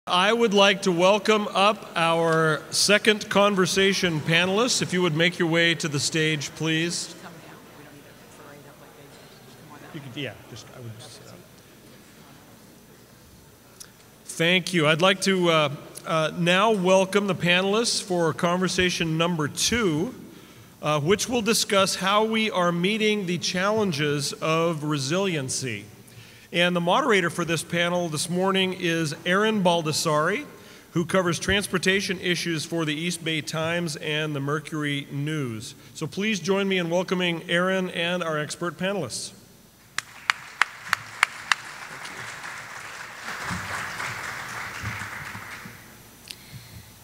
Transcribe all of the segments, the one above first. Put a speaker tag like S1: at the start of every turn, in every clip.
S1: I would like to welcome up our second conversation panelists. If you would make your way to the stage, please. You could, yeah, I would just. Thank you. I'd like to now welcome the panelists for conversation number 2, which will discuss how we are meeting the challenges of resiliency. And the moderator for this panel this morning is Erin Baldassari, who covers transportation issues for the East Bay Times and the Mercury News. So please join me in welcoming Erin and our expert panelists.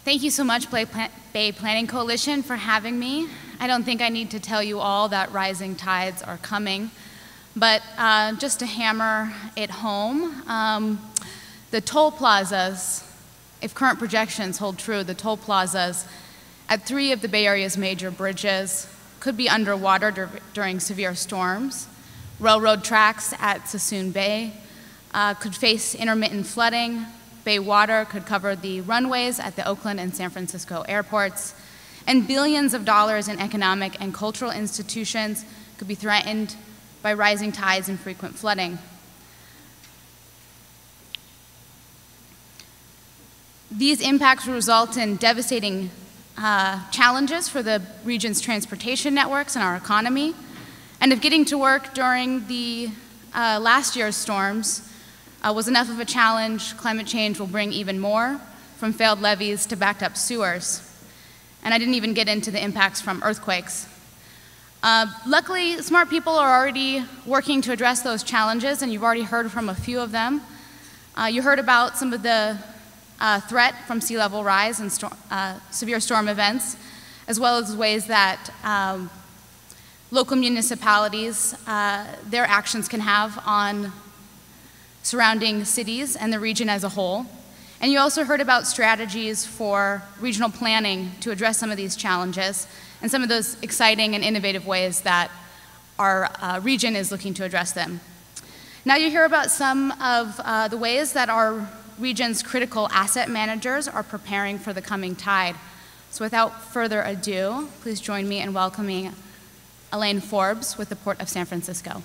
S2: Thank you so much, Bay Planning Coalition, for having me. I don't think I need to tell you all that rising tides are coming. But just to hammer it home, the toll plazas, if current projections hold true, the toll plazas at 3 of the Bay Area's major bridges could be underwater during severe storms. Railroad tracks at Sassoon Bay could face intermittent flooding. Bay water could cover the runways at the Oakland and San Francisco airports. And billions of dollars in economic and cultural institutions could be threatened by rising tides and frequent flooding. These impacts will result in devastating challenges for the region's transportation networks and our economy. And if getting to work during the last year's storms was enough of a challenge, climate change will bring even more, from failed levees to backed up sewers. And I didn't even get into the impacts from earthquakes. Luckily, smart people are already working to address those challenges, and you've already heard from a few of them. You heard about some of the threat from sea level rise and severe storm events, as well as ways that local municipalities, their actions can have on surrounding cities and the region as a whole. And you also heard about strategies for regional planning to address some of these challenges and some of those exciting and innovative ways that our region is looking to address them. Now you hear about some of the ways that our region's critical asset managers are preparing for the coming tide. So without further ado, please join me in welcoming Elaine Forbes with the Port of San Francisco.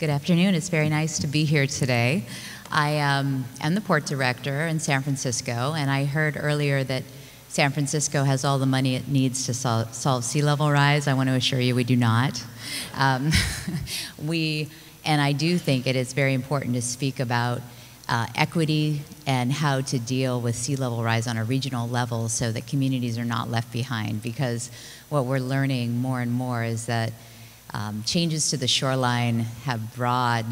S3: Good afternoon. It's very nice to be here today. I am the port director in San Francisco, and I heard earlier that San Francisco has all the money it needs to solve sea level rise. I want to assure you we do not. And I do think it is very important to speak about equity and how to deal with sea level rise on a regional level so that communities are not left behind, because what we're learning more and more is that changes to the shoreline have broad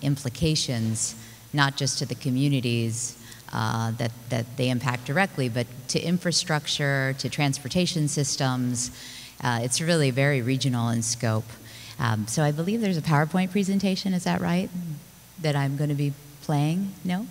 S3: implications, not just to the communities that they impact directly, but to infrastructure, to transportation systems. It's really very regional in scope. So I believe there's a PowerPoint presentation, is that right? That I'm going to be playing? No?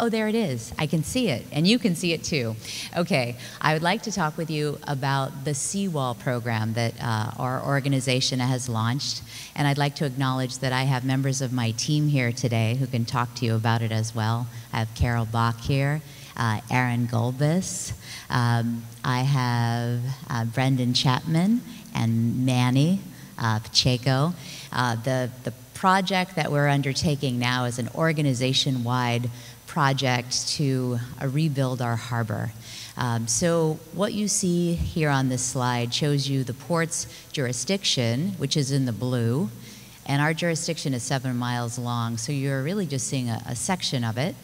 S3: Oh, there it is. I can see it, and you can see it too. Okay, I would like to talk with you about the Seawall program that our organization has launched, and I'd like to acknowledge that I have members of my team here today who can talk to you about it as well. I have Carol Bach here, Erin Gulbis, I have Brendan Chapman and Manny Pacheco. The project that we're undertaking now is an organization-wide project to rebuild our harbor. So what you see here on this slide shows you the port's jurisdiction, which is in the blue, and our jurisdiction is 7 miles long, so you're really just seeing a section of it.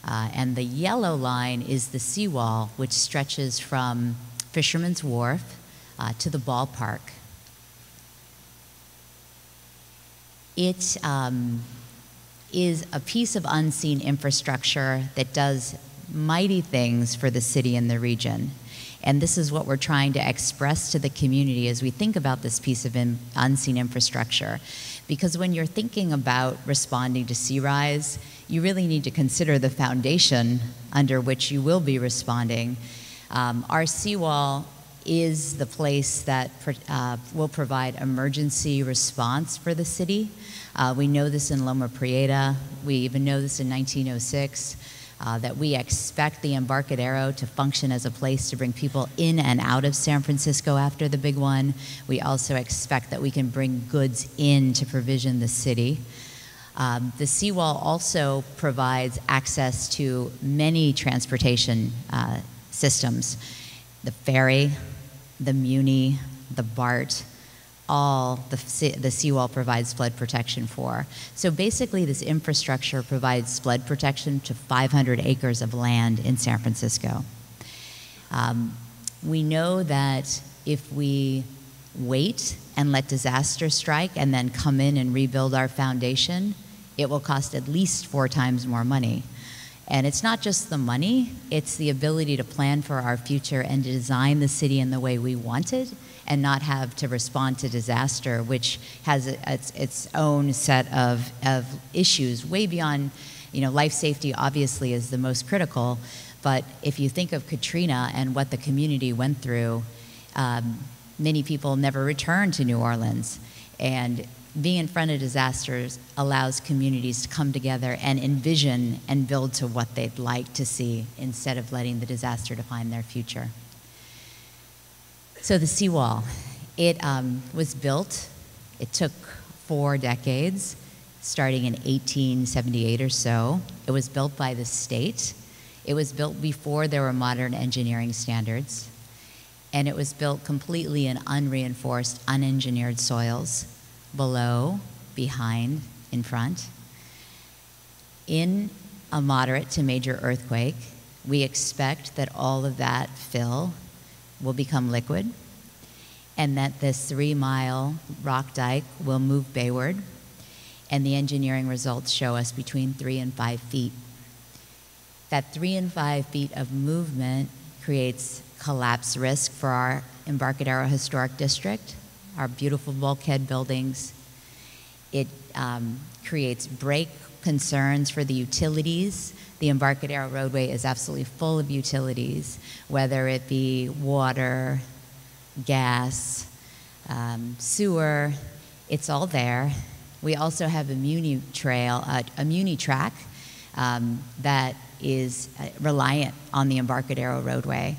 S3: And the yellow line is the seawall, which stretches from Fisherman's Wharf to the ballpark. It is a piece of unseen infrastructure that does mighty things for the city and the region. And this is what we're trying to express to the community as we think about this piece of unseen infrastructure. Because when you're thinking about responding to sea rise, you really need to consider the foundation under which you will be responding. Our seawall is the place that will provide emergency response for the city. We know this in Loma Prieta. We even know this in 1906, that we expect the Embarcadero to function as a place to bring people in and out of San Francisco after the big one. We also expect that we can bring goods in to provision the city. The seawall also provides access to many transportation systems. The ferry, the Muni, the BART, all the seawall provides flood protection for. So basically this infrastructure provides flood protection to 500 acres of land in San Francisco. We know that if we wait and let disaster strike and then come in and rebuild our foundation, it will cost at least 4 times more money. And it's not just the money, it's the ability to plan for our future and to design the city in the way we want it and not have to respond to disaster, which has its own set of issues way beyond, life safety obviously is the most critical, but if you think of Katrina and what the community went through, many people never returned to New Orleans. And being in front of disasters allows communities to come together and envision and build to what they'd like to see instead of letting the disaster define their future. So the seawall, it was built, it took 4 decades, starting in 1878 or so. It was built by the state. It was built before there were modern engineering standards. And it was built completely in unreinforced, unengineered soils, below, behind, in front. In a moderate to major earthquake, we expect that all of that fill will become liquid and that this 3-mile rock dike will move bayward, and the engineering results show us between 3 and 5 feet. That 3 and 5 feet of movement creates collapse risk for our Embarcadero Historic District, our beautiful bulkhead buildings. It creates break concerns for the utilities. The Embarcadero roadway is absolutely full of utilities, whether it be water, gas, sewer, it's all there. We also have a Muni track that is reliant on the Embarcadero roadway.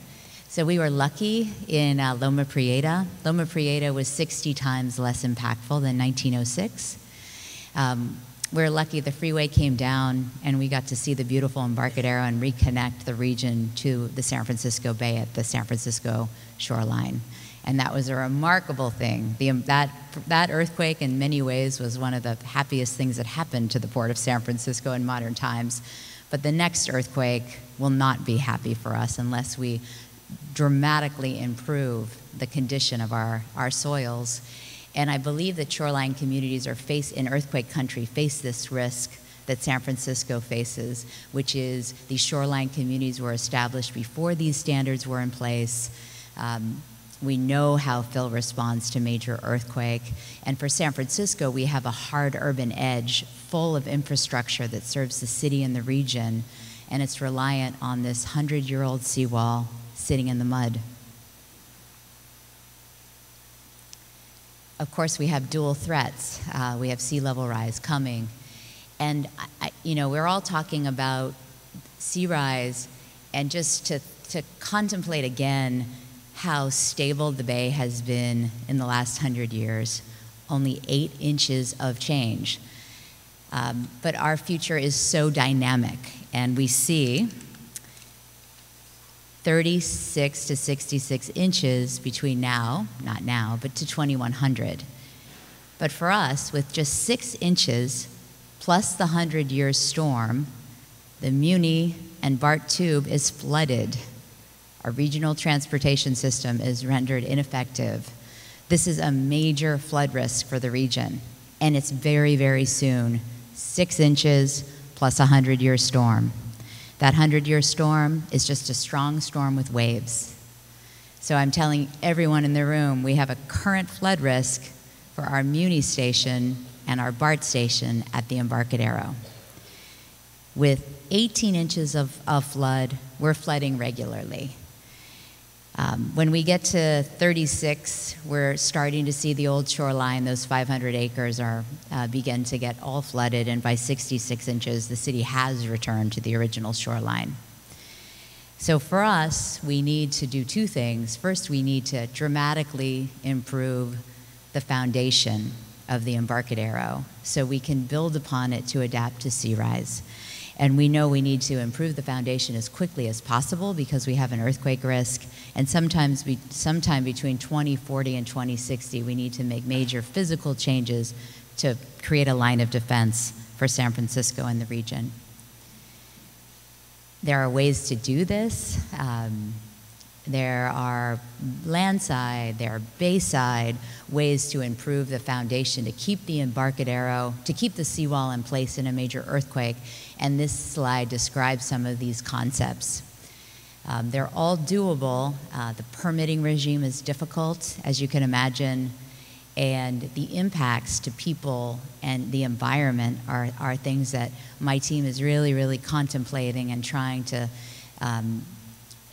S3: So we were lucky in Loma Prieta. Loma Prieta was 60 times less impactful than 1906. We're lucky the freeway came down and we got to see the beautiful Embarcadero and reconnect the region to the San Francisco Bay at the San Francisco Shoreline. And that was a remarkable thing. That earthquake in many ways was one of the happiest things that happened to the Port of San Francisco in modern times. But the next earthquake will not be happy for us unless we dramatically improve the condition of our soils. And I believe that shoreline communities in earthquake country face this risk that San Francisco faces, which is these shoreline communities were established before these standards were in place. We know how Phil responds to major earthquake. And for San Francisco, we have a hard urban edge full of infrastructure that serves the city and the region, and it's reliant on this 100-year-old seawall sitting in the mud. Of course, we have dual threats. We have sea level rise coming. And, we're all talking about sea rise, and just to contemplate again how stable the bay has been in the last 100 years, only 8 inches of change. But our future is so dynamic, and we see 36 to 66 inches between now, not now, but to 2100. But for us, with just 6 inches plus the 100-year storm, the Muni and BART tube is flooded. Our regional transportation system is rendered ineffective. This is a major flood risk for the region, and it's very, very soon. 6 inches plus a 100-year storm. That 100-year storm is just a strong storm with waves. So I'm telling everyone in the room, we have a current flood risk for our Muni station and our BART station at the Embarcadero. With 18 inches of flood, we're flooding regularly. When we get to 36, we're starting to see the old shoreline, those 500 acres are begin to get all flooded, and by 66 inches, the city has returned to the original shoreline. So for us, we need to do two things. First, we need to dramatically improve the foundation of the Embarcadero so we can build upon it to adapt to sea rise. And we know we need to improve the foundation as quickly as possible because we have an earthquake risk, and sometime between 2040 and 2060, we need to make major physical changes to create a line of defense for San Francisco and the region. There are ways to do this. There are landside, there are bayside ways to improve the foundation to keep the Embarcadero, to keep the seawall in place in a major earthquake. And this slide describes some of these concepts. They're all doable. The permitting regime is difficult, as you can imagine, and the impacts to people and the environment are things that my team is really, really contemplating and trying to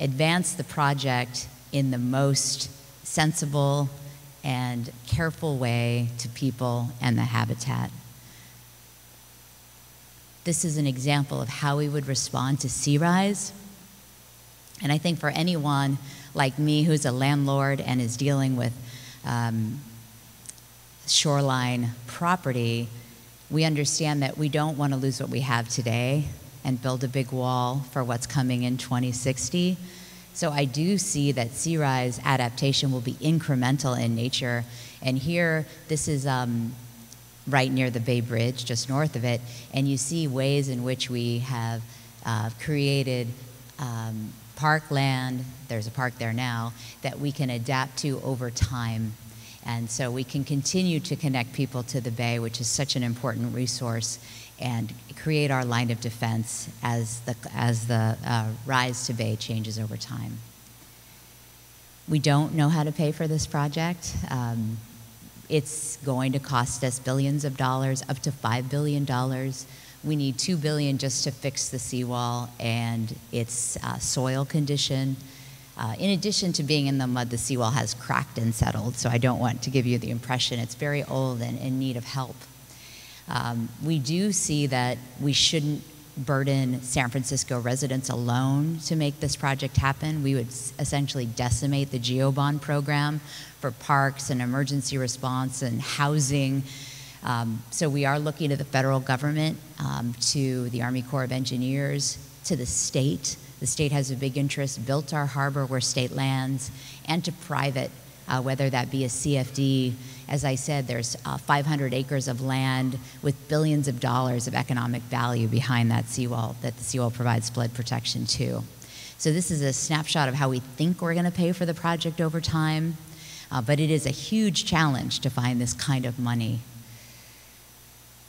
S3: advance the project in the most sensible and careful way to people and the habitat. This is an example of how we would respond to sea rise. And I think for anyone like me who's a landlord and is dealing with shoreline property, we understand that we don't want to lose what we have today and build a big wall for what's coming in 2060. So I do see that sea rise adaptation will be incremental in nature. And here, this is right near the Bay Bridge, just north of it, and you see ways in which we have created parkland, there's a park there now, that we can adapt to over time. And so we can continue to connect people to the Bay, which is such an important resource, and create our line of defense as the rise to Bay changes over time. We don't know how to pay for this project. It's going to cost us billions of dollars, up to $5 billion. We need $2 billion just to fix the seawall and its soil condition. In addition to being in the mud, the seawall has cracked and settled, so I don't want to give you the impression it's very old and in need of help. We do see that we shouldn't burden San Francisco residents alone to make this project happen. We would essentially decimate the GeoBond program for parks and emergency response and housing. So we are looking to the federal government, to the Army Corps of Engineers, to the state. The state has a big interest, built our harbor where state lands, and to private, whether that be a CFD. As I said, there's 500 acres of land with billions of dollars of economic value behind that seawall, that the seawall provides flood protection to. So this is a snapshot of how we think we're gonna pay for the project over time, but it is a huge challenge to find this kind of money.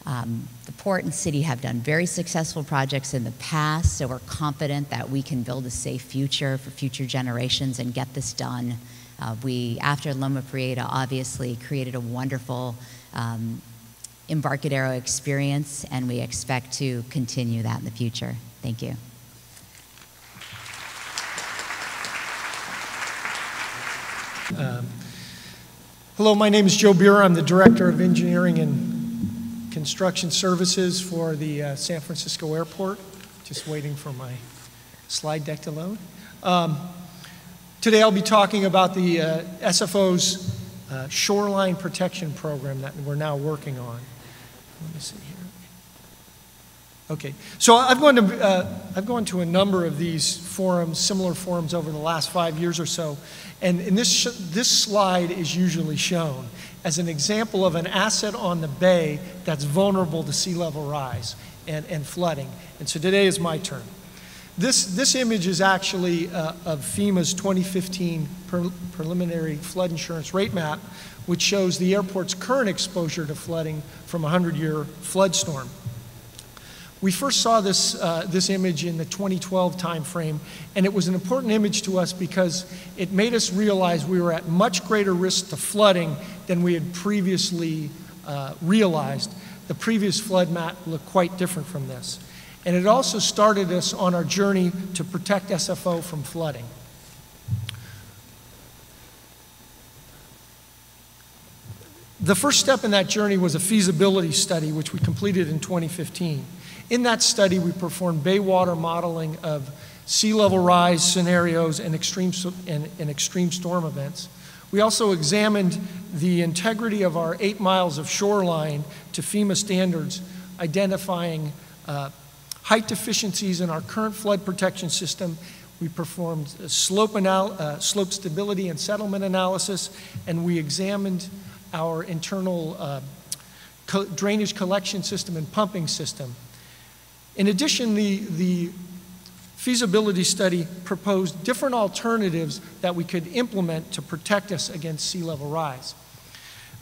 S3: The port and city have done very successful projects in the past, so we're confident that we can build a safe future for future generations and get this done. We, after Loma Prieta, obviously created a wonderful Embarcadero experience, and we expect to continue that in the future. Thank you.
S4: Hello, my name is Joe Birrer. I'm the Director of Engineering and Construction Services for the San Francisco Airport. Just waiting for my slide deck to load. Today I'll be talking about the SFO's Shoreline Protection Program that we're now working on. Let me see here. Okay, so I've gone to a number of these forums, similar forums over the last 5 years or so, and this slide is usually shown as an example of an asset on the bay that's vulnerable to sea level rise and flooding. And so today is my turn. This image is actually of FEMA's 2015 preliminary flood insurance rate map, which shows the airport's current exposure to flooding from a 100-year flood storm. We first saw this image in the 2012 timeframe, and it was an important image to us because it made us realize we were at much greater risk to flooding than we had previously realized. The previous flood map looked quite different from this. And it also started us on our journey to protect SFO from flooding. The first step in that journey was a feasibility study, which we completed in 2015. In that study, we performed bay water modeling of sea level rise scenarios and extreme storm events. We also examined the integrity of our 8 miles of shoreline to FEMA standards, identifying height deficiencies in our current flood protection system. We performed slope stability and settlement analysis, and we examined our internal drainage collection system and pumping system. In addition, the feasibility study proposed different alternatives that we could implement to protect us against sea level rise.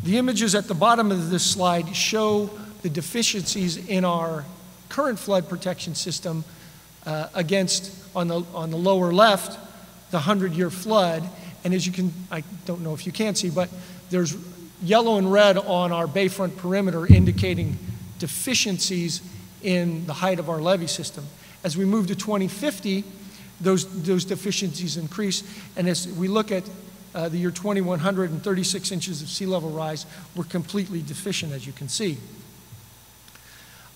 S4: The images at the bottom of this slide show the deficiencies in our current flood protection system against, on the lower left, the 100-year flood. And as you can, I don't know if you can see, but there's yellow and red on our bayfront perimeter indicating deficiencies in the height of our levee system. As we move to 2050, those deficiencies increase, and as we look at the year 2100 and 36 inches of sea level rise, we're completely deficient, as you can see.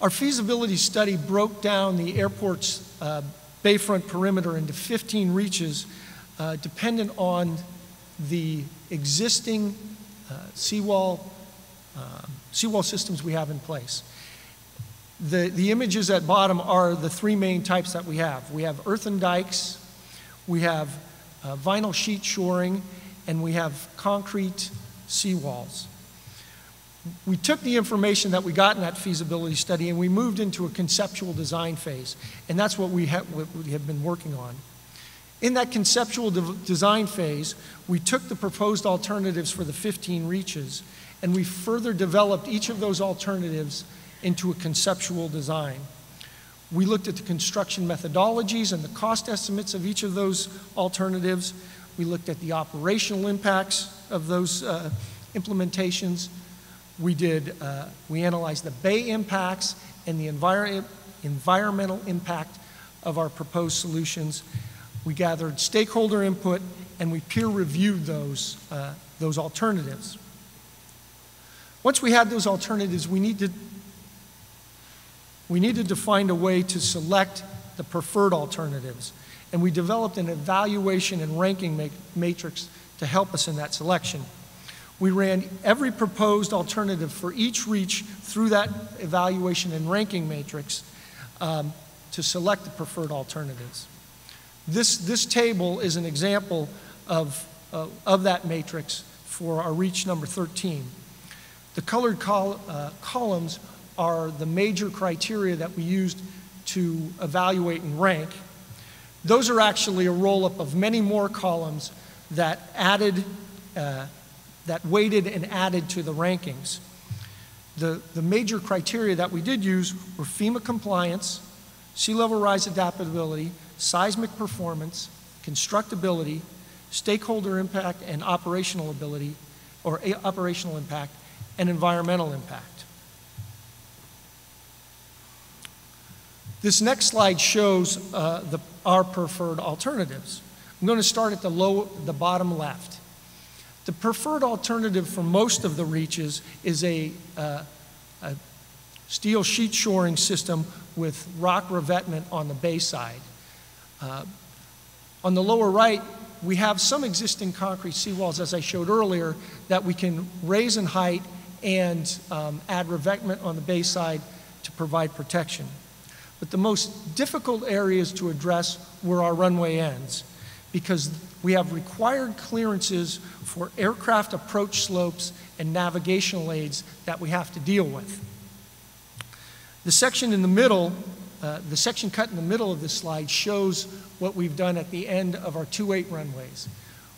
S4: Our feasibility study broke down the airport's bayfront perimeter into 15 reaches dependent on the existing seawall systems we have in place. The images at bottom are the 3 main types that we have. We have earthen dikes, we have vinyl sheet shoring, and we have concrete seawalls. We took the information that we got in that feasibility study and we moved into a conceptual design phase, and that's what we have been working on. In that conceptual design phase, we took the proposed alternatives for the 15 reaches and we further developed each of those alternatives into a conceptual design. We looked at the construction methodologies and the cost estimates of each of those alternatives. We looked at the operational impacts of those implementations. We analyzed the bay impacts and the environmental impact of our proposed solutions. We gathered stakeholder input and we peer reviewed those alternatives. Once we had those alternatives, we needed to find a way to select the preferred alternatives. And we developed an evaluation and ranking matrix to help us in that selection. We ran every proposed alternative for each reach through that evaluation and ranking matrix to select the preferred alternatives. This table is an example of that matrix for our reach number 13. The colored columns are the major criteria that we used to evaluate and rank. Those are actually a roll-up of many more columns that weighted and added to the rankings. The major criteria that we did use were FEMA compliance, sea level rise adaptability, seismic performance, constructability, stakeholder impact and operational ability, or operational impact, and environmental impact. This next slide shows our preferred alternatives. I'm going to start at the bottom left. The preferred alternative for most of the reaches is a steel sheet shoring system with rock revetment on the bay side. On the lower right, we have some existing concrete seawalls, as I showed earlier, that we can raise in height and add revetment on the bay side to provide protection. But the most difficult areas to address were our runway ends, because we have required clearances for aircraft approach slopes and navigational aids that we have to deal with. The section in the middle, the section cut in the middle of this slide shows what we've done at the end of our 2-8 runways.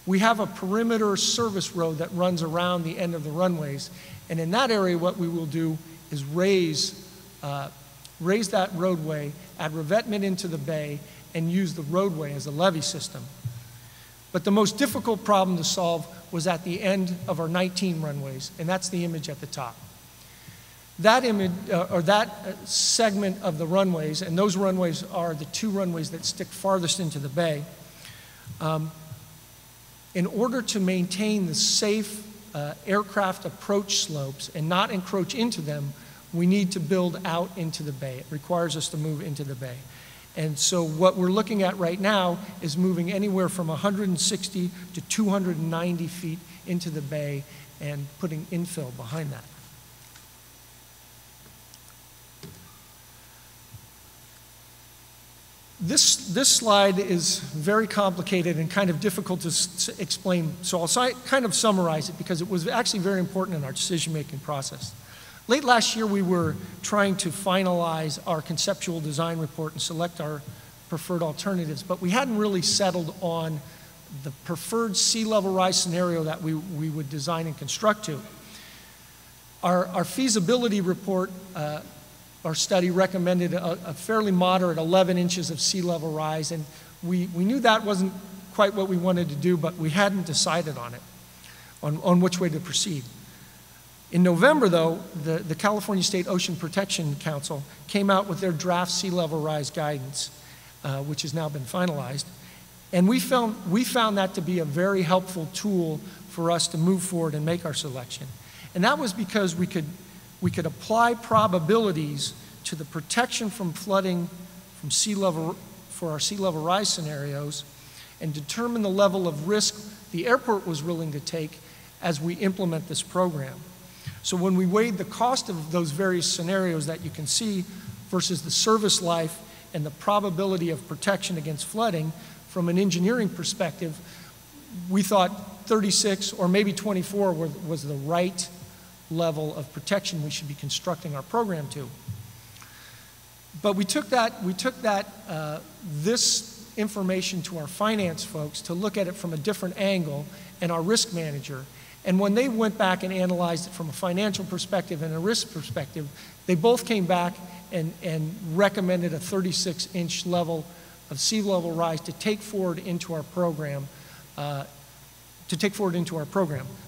S4: We have a perimeter service road that runs around the end of the runways, and in that area what we will do is raise that roadway, add revetment into the bay, and use the roadway as a levee system. But the most difficult problem to solve was at the end of our 19 runways, and that's the image at the top. That image, or that segment of the runways, and those runways are the 2 runways that stick farthest into the bay, in order to maintain the safe aircraft approach slopes and not encroach into them, we need to build out into the bay. It requires us to move into the bay. And so what we're looking at right now is moving anywhere from 160 to 290 feet into the bay and putting infill behind that. This slide is very complicated and kind of difficult to explain, so I'll kind of summarize it because it was actually very important in our decision-making process. Late last year, we were trying to finalize our conceptual design report and select our preferred alternatives, but we hadn't really settled on the preferred sea level rise scenario that we would design and construct to. Our feasibility report, our study recommended a fairly moderate 11 inches of sea level rise, and we knew that wasn't quite what we wanted to do, but we hadn't decided on it, on which way to proceed. In November, though, the California State Ocean Protection Council came out with their draft sea level rise guidance, which has now been finalized, and we found that to be a very helpful tool for us to move forward and make our selection. And that was because we could apply probabilities to the protection from flooding from sea level for our sea level rise scenarios and determine the level of risk the airport was willing to take as we implement this program. So when we weighed the cost of those various scenarios that you can see versus the service life and the probability of protection against flooding, from an engineering perspective, we thought 36 or maybe 24 was the right level of protection we should be constructing our program to. But we took this information to our finance folks to look at it from a different angle, and our risk manager. And when they went back and analyzed it from a financial perspective and a risk perspective, they both came back and recommended a 36-inch level of sea level rise to take forward into our program.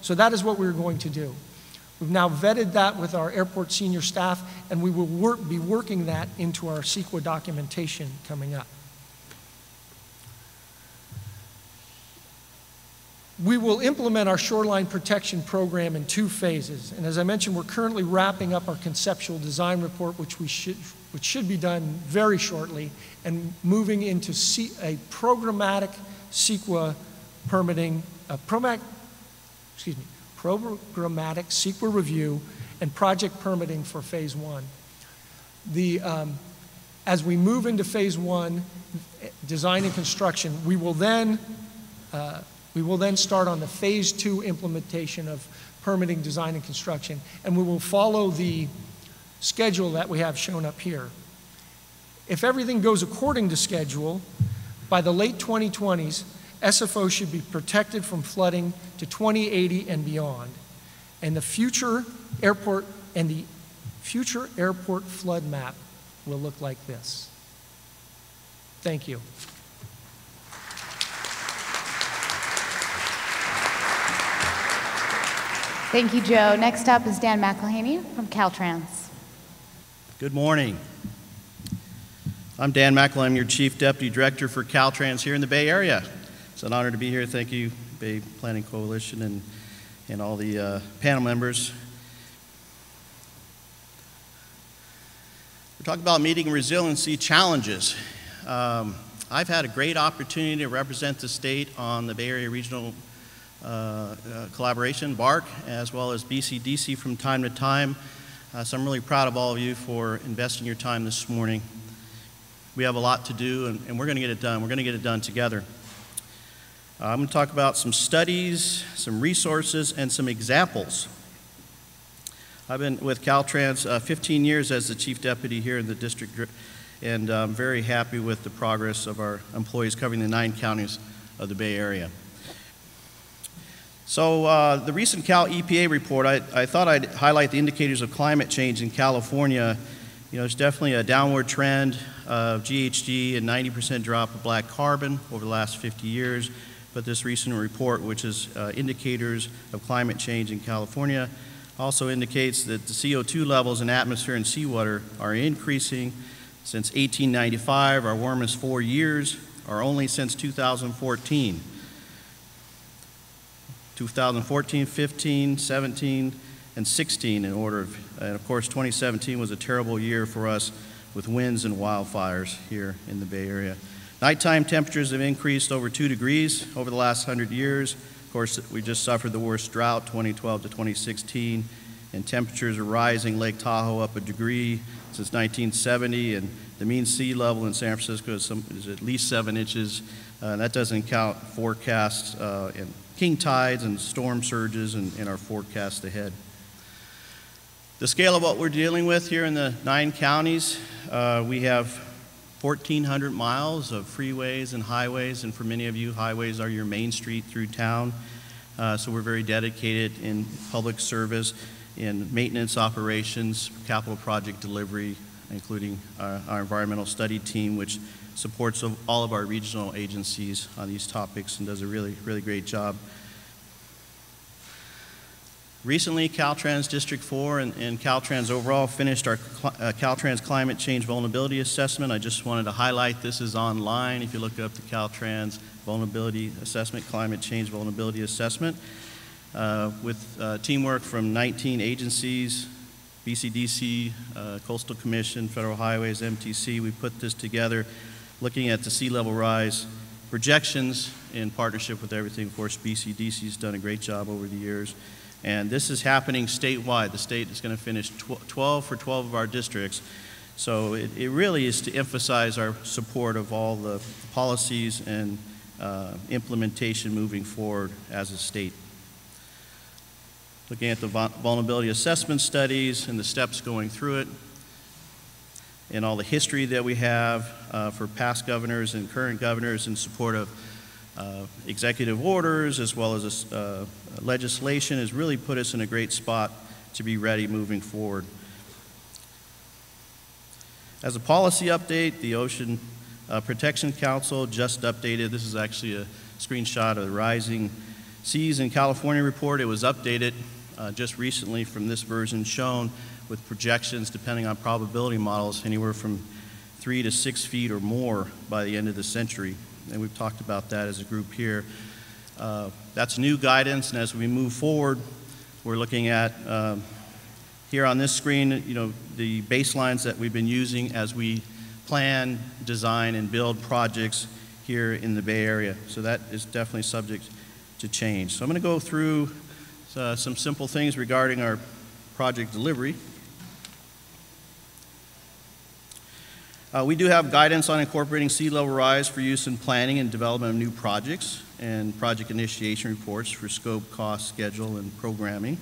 S4: So that is what we're going to do. We've now vetted that with our airport senior staff, and we will be working that into our CEQA documentation coming up. We will implement our shoreline protection program in 2 phases. And as I mentioned, we're currently wrapping up our conceptual design report, which should be done very shortly, and moving into a programmatic CEQA permitting, programmatic CEQA review and project permitting for phase 1. As we move into phase 1, design and construction, we will then start on the phase 2 implementation of permitting, design, and construction, and we will follow the schedule that we have shown up here. If everything goes according to schedule, by the late 2020s, SFO should be protected from flooding to 2080 and beyond, and the future airport flood map will look like this. Thank you.
S2: Thank you, Joe. Next up is Dan McElhinney from Caltrans.
S5: Good morning. I'm Dan McElhinney. I'm your Chief Deputy Director for Caltrans here in the Bay Area. It's an honor to be here. Thank you, Bay Planning Coalition, and all the panel members. We're talking about meeting resiliency challenges. I've had a great opportunity to represent the state on the Bay Area Regional Collaboration, BARC, as well as BCDC from time to time. So I'm really proud of all of you for investing your time this morning. We have a lot to do, and we're going to get it done. We're going to get it done together. I'm going to talk about some studies, some resources, and some examples. I've been with Caltrans 15 years as the Chief Deputy here in the district, and I'm very happy with the progress of our employees covering the 9 counties of the Bay Area. So the recent Cal EPA report, I thought I'd highlight the indicators of climate change in California. You know, there's definitely a downward trend of GHG and 90% drop of black carbon over the last 50 years. But this recent report, which is indicators of climate change in California, also indicates that the CO2 levels in atmosphere and seawater are increasing since 1895. Our warmest 4 years are only since 2014. 2014, 15, 17, and 16 in order. And of course, 2017 was a terrible year for us with winds and wildfires here in the Bay Area. Nighttime temperatures have increased over 2 degrees over the last 100 years. Of course, we just suffered the worst drought, 2012 to 2016, and temperatures are rising. Lake Tahoe up 1 degree since 1970, and the mean sea level in San Francisco is at least 7 inches. That doesn't count forecasts and king tides and storm surges in our forecast ahead. The scale of what we're dealing with here in the 9 counties, we have 1,400 miles of freeways and highways, and for many of you, highways are your main street through town. So we're very dedicated in public service, in maintenance operations, capital project delivery, including our environmental study team, which supports all of our regional agencies on these topics and does a really, really great job. Recently, Caltrans District 4 and Caltrans overall finished our Caltrans Climate Change Vulnerability Assessment. I just wanted to highlight this is online. If you look up the Caltrans Vulnerability Assessment, Climate Change Vulnerability Assessment, with teamwork from 19 agencies, BCDC, Coastal Commission, Federal Highways, MTC, we put this together looking at the sea level rise projections in partnership with everything. Of course, BCDC has done a great job over the years. And this is happening statewide. The state is going to finish 12 for 12 of our districts. So it really is to emphasize our support of all the policies and implementation moving forward as a state. Looking at the vulnerability assessment studies and the steps going through it, and all the history that we have for past governors and current governors in support of executive orders as well as legislation has really put us in a great spot to be ready moving forward. As a policy update, the Ocean Protection Council just updated. This is actually a screenshot of the Rising Seas in California report. It was updated just recently from this version shown with projections depending on probability models anywhere from 3 to 6 feet or more by the end of the century. And we've talked about that as a group here. That's new guidance, and as we move forward, we're looking at here on this screen, you know, the baselines that we've been using as we plan, design, and build projects here in the Bay Area. So that is definitely subject to change. So I'm going to go through some simple things regarding our project delivery. We do have guidance on incorporating sea level rise for use in planning and development of new projects and project initiation reports for scope, cost, schedule, and programming.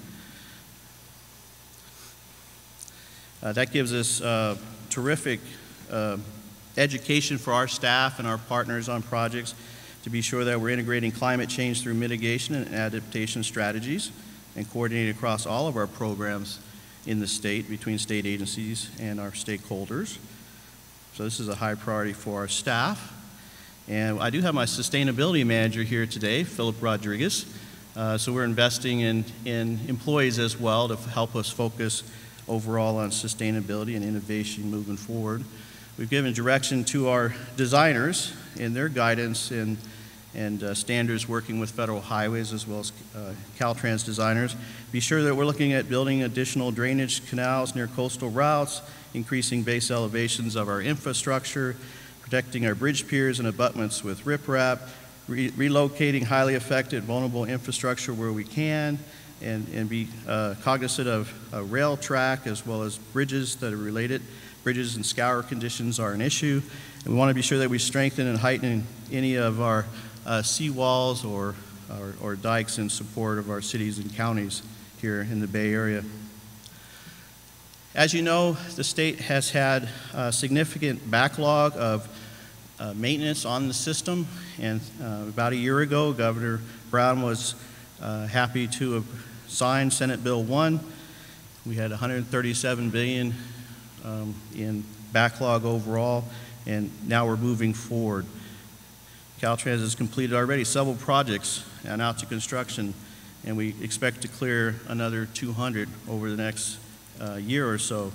S5: That gives us terrific education for our staff and our partners on projects to be sure that we're integrating climate change through mitigation and adaptation strategies and coordinating across all of our programs in the state between state agencies and our stakeholders. So this is a high priority for our staff. And I do have my sustainability manager here today, Philip Rodriguez. So we're investing in employees as well to help us focus overall on sustainability and innovation moving forward. We've given direction to our designers in their guidance and standards working with Federal Highways as well as Caltrans designers. Be sure that we're looking at building additional drainage canals near coastal routes, increasing base elevations of our infrastructure, protecting our bridge piers and abutments with riprap, relocating highly affected vulnerable infrastructure where we can, and be cognizant of a rail track as well as bridges that are related. Bridges and scour conditions are an issue, and we want to be sure that we strengthen and heighten any of our seawalls or dikes in support of our cities and counties here in the Bay Area. As you know, the state has had a significant backlog of maintenance on the system, and about a year ago, Governor Brown was happy to have signed Senate Bill 1. We had $137 billion in backlog overall, and now we're moving forward. Caltrans has completed already several projects and out to construction, and we expect to clear another 200 over the next year or so.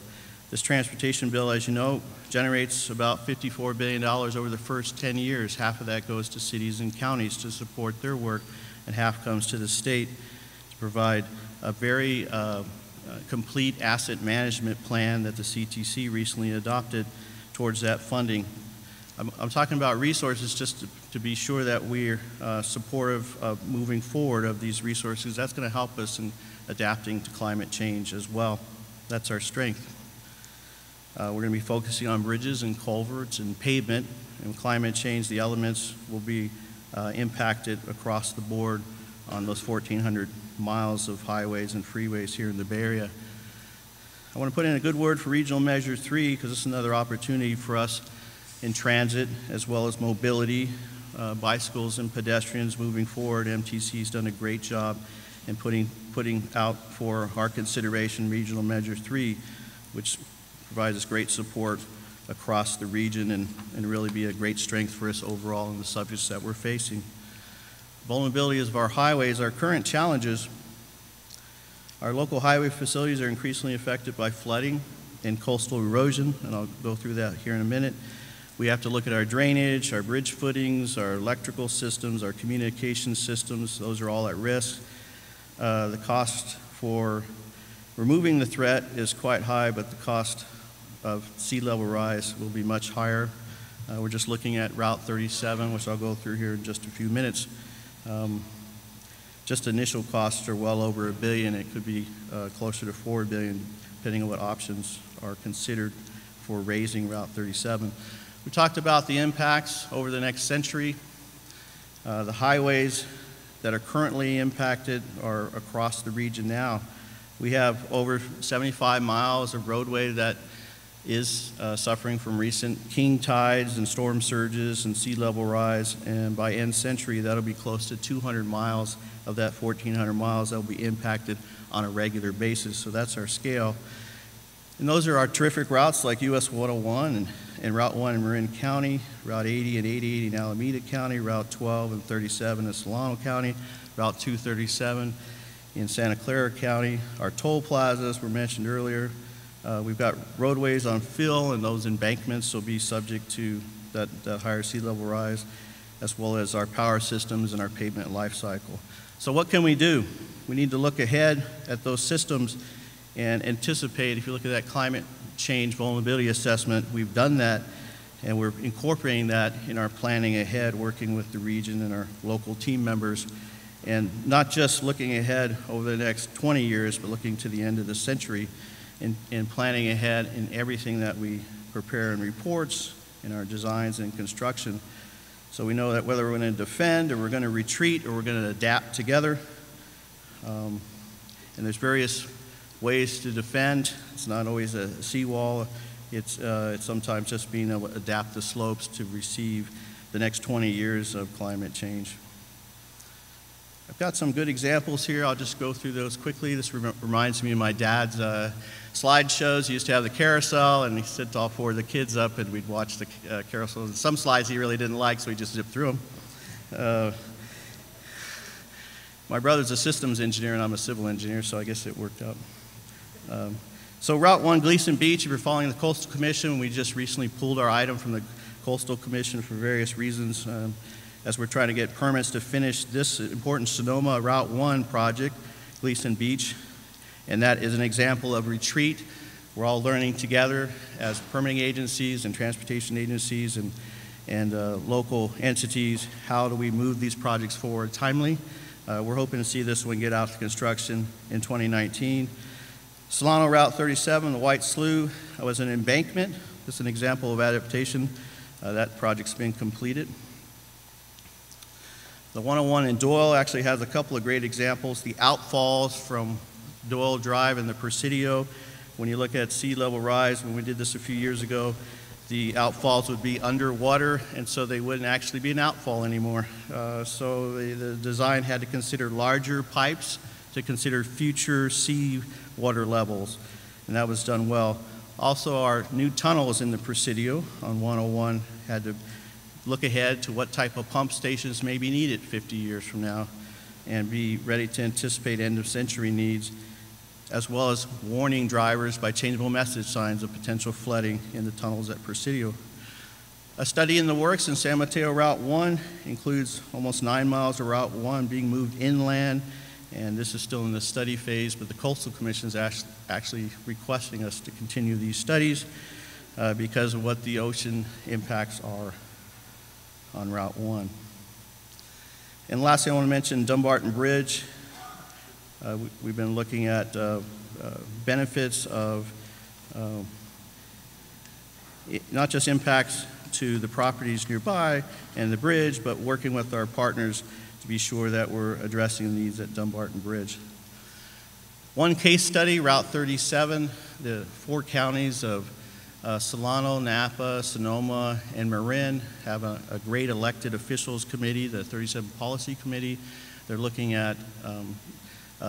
S5: This transportation bill, as you know, generates about $54 billion over the first 10 years. Half of that goes to cities and counties to support their work, and half comes to the state to provide a very complete asset management plan that the CTC recently adopted towards that funding. I'm talking about resources just to be sure that we're supportive of moving forward of these resources. That's going to help us in adapting to climate change as well. That's our strength. We're going to be focusing on bridges and culverts and pavement. And with climate change, the elements will be impacted across the board on those 1,400 miles of highways and freeways here in the Bay Area. I want to put in a good word for Regional Measure 3 because this is another opportunity for us in transit as well as mobility, bicycles and pedestrians moving forward. MTC's done a great job in putting out for our consideration Regional Measure 3, which provides us great support across the region and really be a great strength for us overall in the subjects that we're facing. Vulnerabilities of our highways, our current challenges. Our local highway facilities are increasingly affected by flooding and coastal erosion, and I'll go through that here in a minute. We have to look at our drainage, our bridge footings, our electrical systems, our communication systems. Those are all at risk. The cost for removing the threat is quite high, but the cost of sea level rise will be much higher. We're just looking at Route 37, which I'll go through here in just a few minutes. Just initial costs are well over $1 billion. It could be closer to $4 billion, depending on what options are considered for raising Route 37. We talked about the impacts over the next century. The highways that are currently impacted are across the region now. We have over 75 miles of roadway that is suffering from recent king tides and storm surges and sea level rise, and by end century that'll be close to 200 miles of that 1,400 miles that will be impacted on a regular basis. So that's our scale. And those are our terrific routes like US 101 and Route 1 in Marin County, Route 80 and 880 in Alameda County, Route 12 and 37 in Solano County, Route 237 in Santa Clara County. Our toll plazas were mentioned earlier. We've got roadways on fill, and those embankments will be subject to that higher sea level rise, as well as our power systems and our pavement life cycle. So what can we do? We need to look ahead at those systems and anticipate. If you look at that climate change vulnerability assessment, we've done that, and we're incorporating that in our planning ahead, working with the region and our local team members, and not just looking ahead over the next 20 years, but looking to the end of the century and planning ahead in everything that we prepare in reports, in our designs and construction. So we know that whether we're going to defend or we're going to retreat or we're going to adapt together, and there's various ways to defend. It's not always a seawall. It's sometimes just being able to adapt the slopes to receive the next 20 years of climate change. I've got some good examples here. I'll just go through those quickly. This reminds me of my dad's slideshows. He used to have the carousel, and he set all four of the kids up, and we'd watch the carousel. Some slides he really didn't like, so he just zipped through them. My brother's a systems engineer, and I'm a civil engineer, so I guess it worked out. So Route 1, Gleason Beach, if you're following the Coastal Commission, we just recently pulled our item from the Coastal Commission for various reasons. As we're trying to get permits to finish this important Sonoma Route 1 project, Gleason Beach, and that is an example of retreat. We're all learning together as permitting agencies and transportation agencies and local entities, how do we move these projects forward timely. We're hoping to see this one get out to construction in 2019. Solano Route 37, the White Slough, was an embankment. This is an example of adaptation. That project's been completed. The 101 in Doyle actually has a couple of great examples. The outfalls from Doyle Drive and the Presidio. When you look at sea level rise, when we did this a few years ago, the outfalls would be underwater, and so they wouldn't actually be an outfall anymore. So the design had to consider larger pipes to consider future sea water levels, and that was done well. Also, our new tunnels in the Presidio on 101 had to look ahead to what type of pump stations may be needed 50 years from now and be ready to anticipate end-of-century needs, as well as warning drivers by changeable message signs of potential flooding in the tunnels at Presidio. A study in the works in San Mateo Route 1 includes almost 9 miles of Route 1 being moved inland, and this is still in the study phase, but the Coastal Commission is actually requesting us to continue these studies because of what the ocean impacts are on Route 1. And lastly, I want to mention Dumbarton Bridge. We've been looking at benefits of not just impacts to the properties nearby and the bridge, but working with our partners to be sure that we're addressing the needs at Dumbarton Bridge. One case study, Route 37, the 4 counties of Solano, Napa, Sonoma, and Marin have a great elected officials committee, the 37 Policy Committee. They're looking at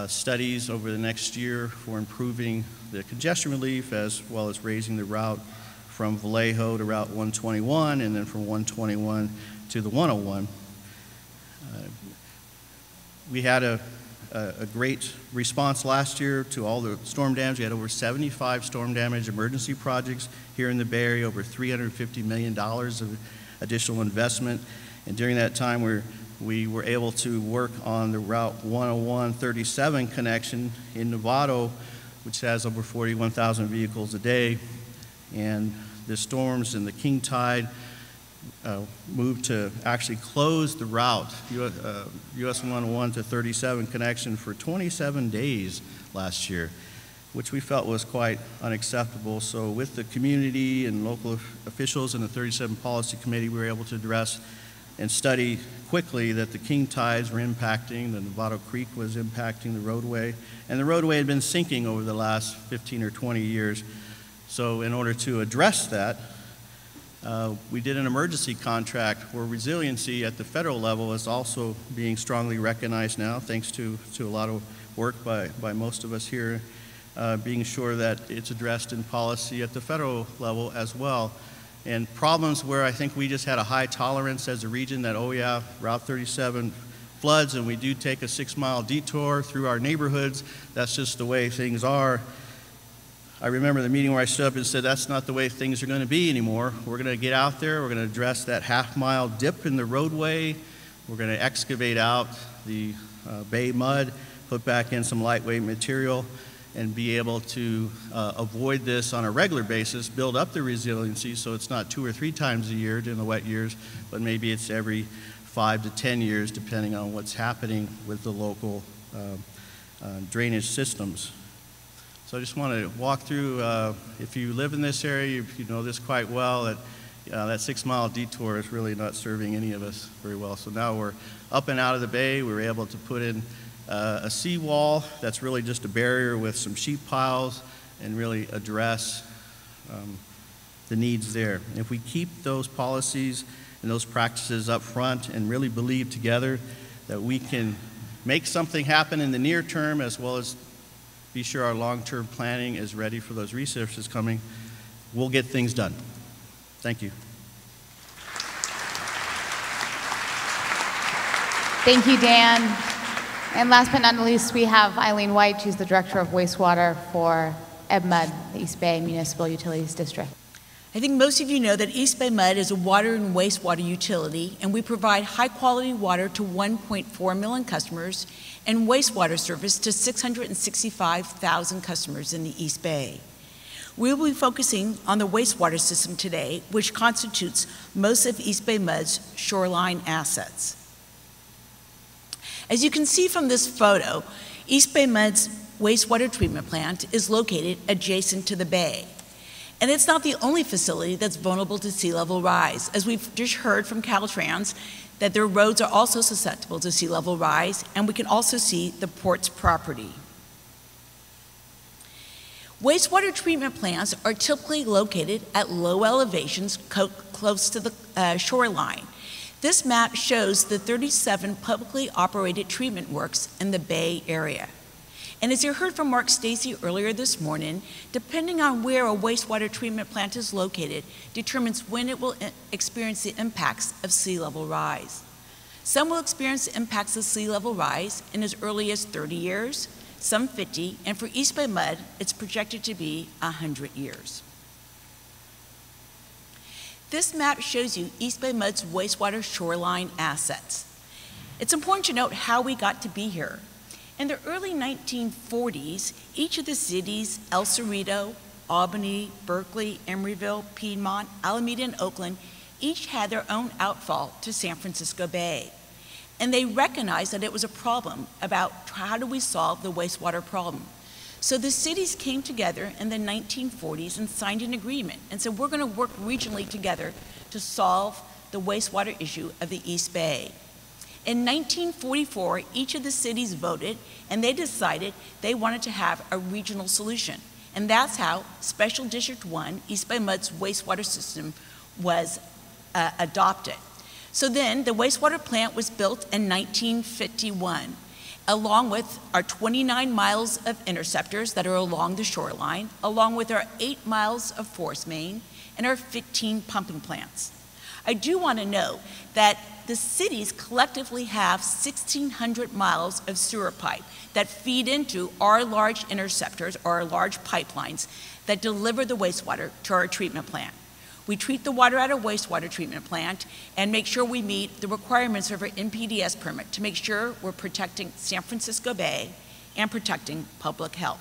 S5: studies over the next year for improving the congestion relief as well as raising the route from Vallejo to Route 121 and then from 121 to the 101. We had a great response last year to all the storm damage. We had over 75 storm damage emergency projects here in the Bay Area, over $350 million of additional investment. And during that time, we were able to work on the Route 101-37 connection in Novato, which has over 41,000 vehicles a day. And the storms and the king tide moved to actually close the route, US 101 to 37 connection for 27 days last year, which we felt was quite unacceptable. So with the community and local officials and the 37 Policy Committee, we were able to address and study quickly that the king tides were impacting, the Novato Creek was impacting the roadway, and the roadway had been sinking over the last 15 or 20 years. So in order to address that, we did an emergency contract where resiliency at the federal level is also being strongly recognized now, thanks to a lot of work by most of us here, being sure that it's addressed in policy at the federal level as well. And problems where I think we just had a high tolerance as a region that, oh yeah, Route 37 floods and we do take a 6-mile detour through our neighborhoods, that's just the way things are. I remember the meeting where I stood up and said, that's not the way things are going to be anymore. We're going to get out there, we're going to address that half-mile dip in the roadway, we're going to excavate out the bay mud, put back in some lightweight material, and be able to avoid this on a regular basis, build up the resiliency so it's not 2 or 3 times a year during the wet years, but maybe it's every 5 to 10 years depending on what's happening with the local drainage systems. So I just want to walk through, if you live in this area, you know this quite well, that 6-mile detour is really not serving any of us very well. So now we're up and out of the bay. We were able to put in a seawall that's really just a barrier with some sheep piles and really address the needs there. And if we keep those policies and those practices up front and really believe together that we can make something happen in the near term as well as be sure our long-term planning is ready for those resources coming, we'll get things done. Thank you.
S2: Thank you, Dan. And last but not least, we have Eileen White. She's the Director of Wastewater for EBMUD, the East Bay Municipal Utilities District.
S6: I think most of you know that East Bay MUD is a water and wastewater utility, and we provide high-quality water to 1.4 million customers and wastewater service to 665,000 customers in the East Bay. We will be focusing on the wastewater system today, which constitutes most of East Bay MUD's Shoreline assets. As you can see from this photo, East Bay MUD's wastewater treatment plant is located adjacent to the bay. And it's not the only facility that's vulnerable to sea level rise. As we've just heard from Caltrans, that their roads are also susceptible to sea level rise, and we can also see the port's property. Wastewater treatment plants are typically located at low elevations close to the shoreline. This map shows the 37 publicly operated treatment works in the Bay Area. And as you heard from Mark Stacy earlier this morning, depending on where a wastewater treatment plant is located determines when it will experience the impacts of sea level rise. Some will experience the impacts of sea level rise in as early as 30 years, some 50, and for East Bay MUD, it's projected to be 100 years. This map shows you East Bay Mud's wastewater shoreline assets. It's important to note how we got to be here. In the early 1940s, each of the cities, El Cerrito, Albany, Berkeley, Emeryville, Piedmont, Alameda, and Oakland, each had their own outfall to San Francisco Bay. And they recognized that it was a problem about how do we solve the wastewater problem. So the cities came together in the 1940s and signed an agreement and said, we're going to work regionally together to solve the wastewater issue of the East Bay. In 1944, each of the cities voted and they decided they wanted to have a regional solution. And that's how Special District 1, East Bay Mud's wastewater system, was adopted. So then the wastewater plant was built in 1951, along with our 29 miles of interceptors that are along the shoreline, along with our 8 miles of force main, and our 15 pumping plants. I do want to note that the cities collectively have 1,600 miles of sewer pipe that feed into our large interceptors or our large pipelines that deliver the wastewater to our treatment plant. We treat the water at a wastewater treatment plant and make sure we meet the requirements of our NPDES permit to make sure we're protecting San Francisco Bay and protecting public health.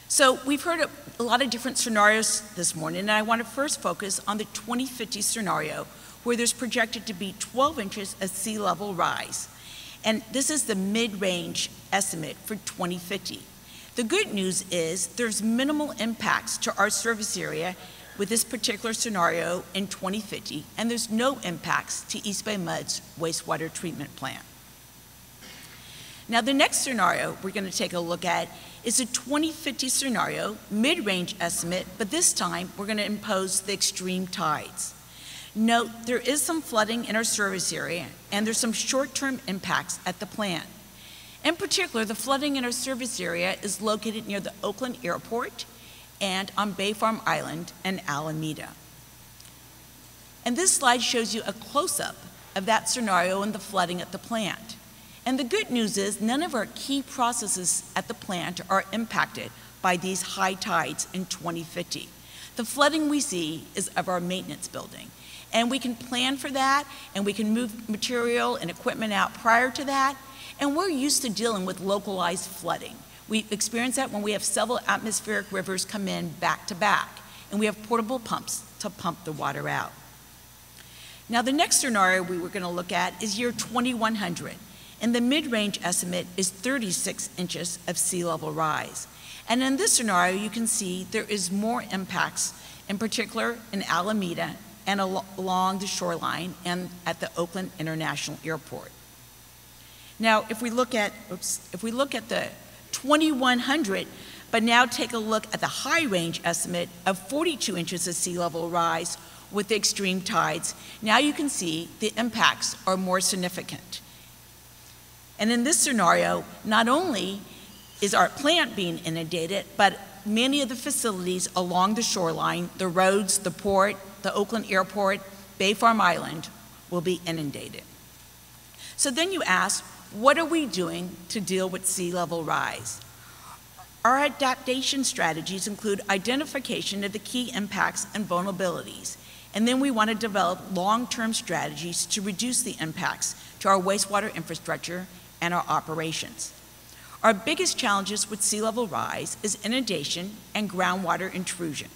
S6: So we've heard a lot of different scenarios this morning, and I want to first focus on the 2050 scenario, where there's projected to be 12 inches of sea level rise. And this is the mid-range estimate for 2050. The good news is there's minimal impacts to our service area with this particular scenario in 2050, and there's no impacts to East Bay Mud's wastewater treatment plant. Now, the next scenario we're going to take a look at is a 2050 scenario, mid-range estimate, but this time we're going to impose the extreme tides. Note, there is some flooding in our service area, and there's some short-term impacts at the plant. In particular, the flooding in our service area is located near the Oakland Airport and on Bay Farm Island and Alameda. And this slide shows you a close-up of that scenario and the flooding at the plant. And the good news is none of our key processes at the plant are impacted by these high tides in 2050. The flooding we see is of our maintenance building. And we can plan for that, and we can move material and equipment out prior to that. And we're used to dealing with localized flooding. We experience that when we have several atmospheric rivers come in back to back, and we have portable pumps to pump the water out. Now, the next scenario we were going to look at is year 2100, and the mid-range estimate is 36 inches of sea level rise. And in this scenario, you can see there is more impacts, in particular in Alameda and along the shoreline and at the Oakland International Airport. Now, if we look at the 2100, but now take a look at the high range estimate of 42 inches of sea level rise with the extreme tides, now you can see the impacts are more significant. And in this scenario, not only is our plant being inundated, but many of the facilities along the shoreline, the roads, the port, the Oakland Airport, Bay Farm Island, will be inundated. So then you ask, what are we doing to deal with sea level rise? Our adaptation strategies include identification of the key impacts and vulnerabilities, and then we want to develop long-term strategies to reduce the impacts to our wastewater infrastructure and our operations. Our biggest challenges with sea level rise is inundation and groundwater intrusion.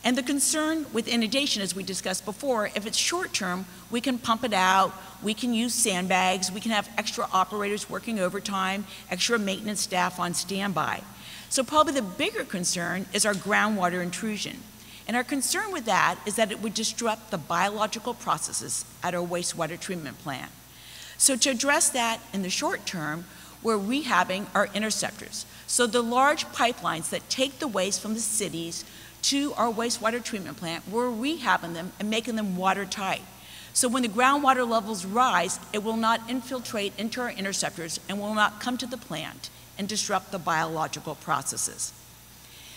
S6: And the concern with inundation, as we discussed before, if it's short term, we can pump it out, we can use sandbags, we can have extra operators working overtime, extra maintenance staff on standby. So probably the bigger concern is our groundwater intrusion. And our concern with that is that it would disrupt the biological processes at our wastewater treatment plant. So to address that in the short term, we're rehabbing our interceptors. So the large pipelines that take the waste from the cities to our wastewater treatment plant, we're rehabbing them and making them watertight. So when the groundwater levels rise, it will not infiltrate into our interceptors and will not come to the plant and disrupt the biological processes.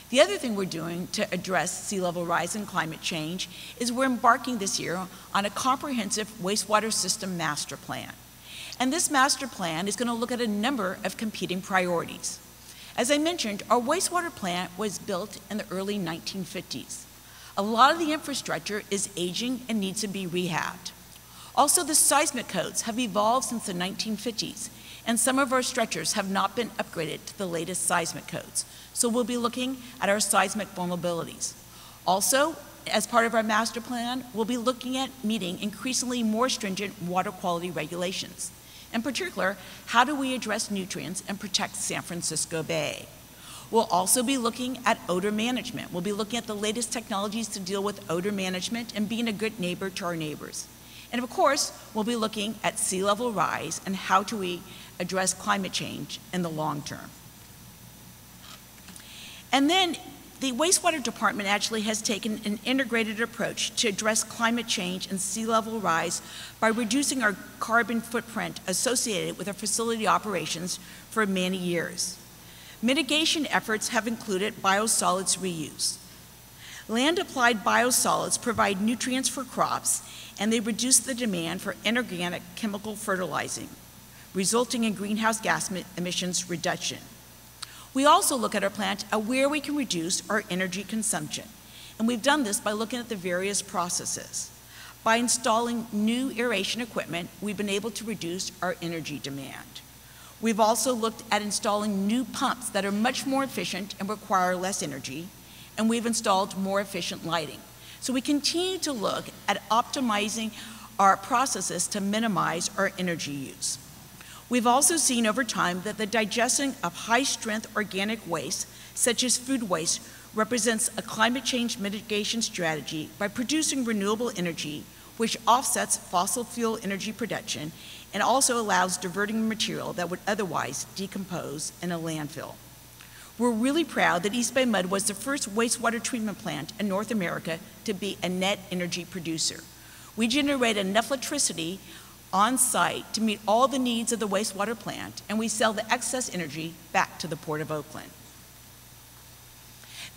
S6: The other thing we're doing to address sea level rise and climate change is we're embarking this year on a comprehensive wastewater system master plan. And this master plan is going to look at a number of competing priorities. As I mentioned, our wastewater plant was built in the early 1950s. A lot of the infrastructure is aging and needs to be rehabbed. Also, the seismic codes have evolved since the 1950s, and some of our structures have not been upgraded to the latest seismic codes. So we'll be looking at our seismic vulnerabilities. Also, as part of our master plan, we'll be looking at meeting increasingly more stringent water quality regulations. In particular, how do we address nutrients and protect San Francisco Bay? We'll also be looking at odor management. We'll be looking at the latest technologies to deal with odor management and being a good neighbor to our neighbors. And of course, we'll be looking at sea level rise and how do we address climate change in the long term. And then the wastewater department actually has taken an integrated approach to address climate change and sea level rise by reducing our carbon footprint associated with our facility operations for many years. Mitigation efforts have included biosolids reuse. Land-applied biosolids provide nutrients for crops, and they reduce the demand for inorganic chemical fertilizing, resulting in greenhouse gas emissions reduction. We also look at our plant at where we can reduce our energy consumption, and we've done this by looking at the various processes. By installing new aeration equipment, we've been able to reduce our energy demand. We've also looked at installing new pumps that are much more efficient and require less energy, and we've installed more efficient lighting. So we continue to look at optimizing our processes to minimize our energy use. We've also seen over time that the digestion of high-strength organic waste, such as food waste, represents a climate change mitigation strategy by producing renewable energy, which offsets fossil fuel energy production and also allows diverting material that would otherwise decompose in a landfill. We're really proud that East Bay Mud was the first wastewater treatment plant in North America to be a net energy producer. We generate enough electricity on site to meet all the needs of the wastewater plant, and we sell the excess energy back to the Port of Oakland.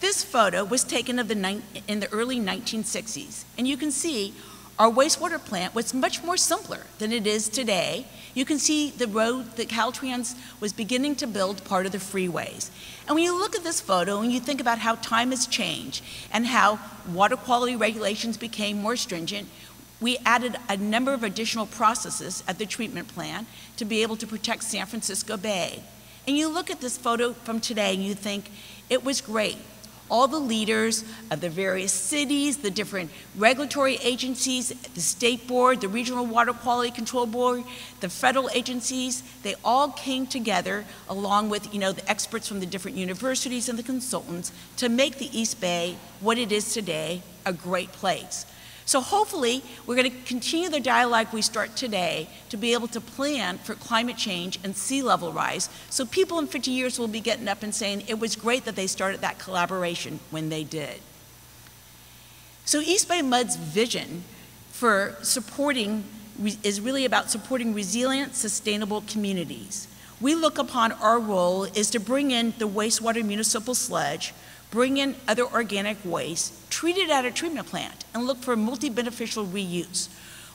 S6: This photo was taken in the early 1960s, and you can see our wastewater plant was much more simpler than it is today. You can see the road that Caltrans was beginning to build part of the freeways. And when you look at this photo and you think about how time has changed and how water quality regulations became more stringent, we added a number of additional processes at the treatment plant to be able to protect San Francisco Bay. And you look at this photo from today and you think, it was great. All the leaders of the various cities, the different regulatory agencies, the state board, the regional water quality control board, the federal agencies, they all came together along with the experts from the different universities and the consultants to make the East Bay what it is today, a great place. So hopefully, we're going to continue the dialogue we start today to be able to plan for climate change and sea level rise, so people in 50 years will be getting up and saying, it was great that they started that collaboration when they did. So East Bay Mud's vision for is really about supporting resilient, sustainable communities. We look upon our role is to bring in the wastewater municipal sludge, bring in other organic waste, treat it at a treatment plant, and look for multi-beneficial reuse.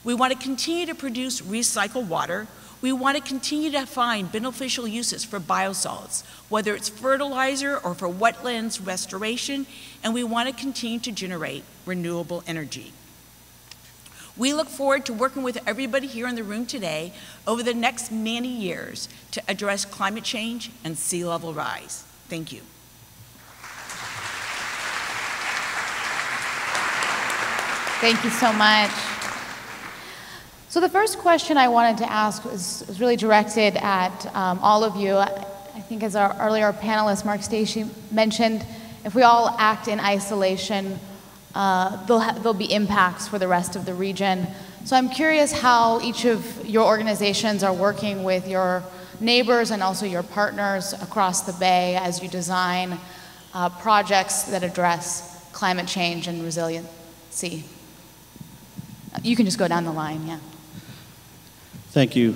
S6: We want to continue to produce recycled water. We want to continue to find beneficial uses for biosolids, whether it's fertilizer or for wetlands restoration, and we want to continue to generate renewable energy. We look forward to working with everybody here in the room today over the next many years to address climate change and sea level rise. Thank you.
S2: Thank you so much. So the first question I wanted to ask was really directed at all of you. I think as our earlier panelist, Mark Stacey, mentioned, if we all act in isolation, there'll be impacts for the rest of the region. So I'm curious how each of your organizations are working with your neighbors and also your partners across the Bay as you design projects that address climate change and resiliency. You can just go down the line, yeah.
S5: Thank you.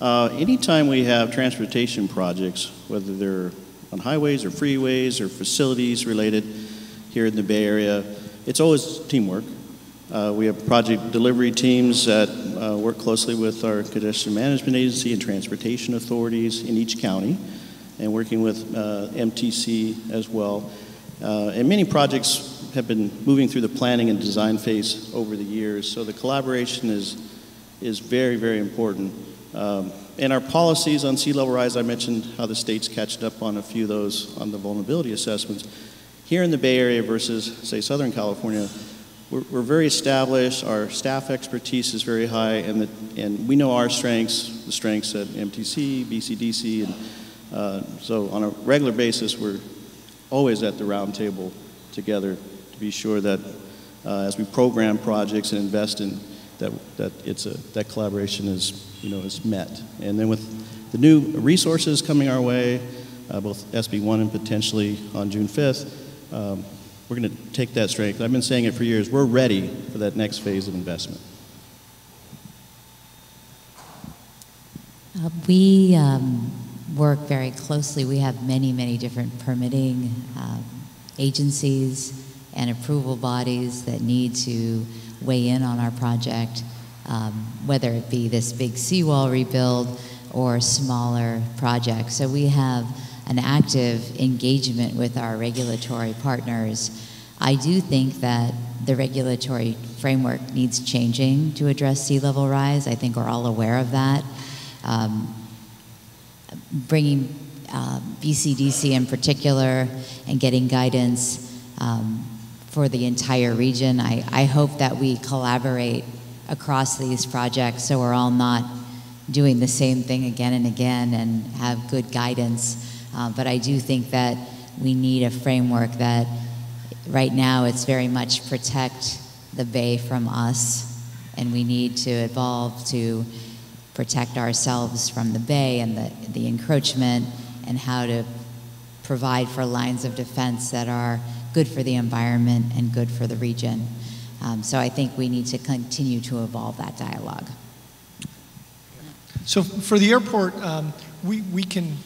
S5: Anytime we have transportation projects, whether they're on highways or freeways or facilities related here in the Bay Area, it's always teamwork. We have project delivery teams that work closely with our congestion management agency and transportation authorities in each county, and working with MTC as well. And many projects have been moving through the planning and design phase over the years, so the collaboration is very, very important. And our policies on sea level rise, I mentioned how the state's catched up on a few of those on the vulnerability assessments. Here in the Bay Area versus, say, Southern California, we're very established, our staff expertise is very high, and we know our strengths, the strengths at MTC, BCDC, and so on a regular basis, we're always at the round table together to be sure that as we program projects and invest in that collaboration is met. And then with the new resources coming our way, both SB1 and potentially on June 5th, we're going to take that strength. I've been saying it for years. We're ready for that next phase of investment.
S3: We work very closely. We have many, many different permitting agencies and approval bodies that need to weigh in on our project, whether it be this big seawall rebuild or smaller projects. So we have an active engagement with our regulatory partners. I do think that the regulatory framework needs changing to address sea level rise. I think we're all aware of that. Bringing BCDC in particular and getting guidance for the entire region. I hope that we collaborate across these projects so we're all not doing the same thing again and again and have good guidance. But I do think that we need a framework that right now it's very much protect the Bay from us, and we need to evolve to protect ourselves from the Bay and the encroachment, and how to provide for lines of defense that are good for the environment and good for the region. So I think we need to continue to evolve that dialogue.
S4: So for the airport, we can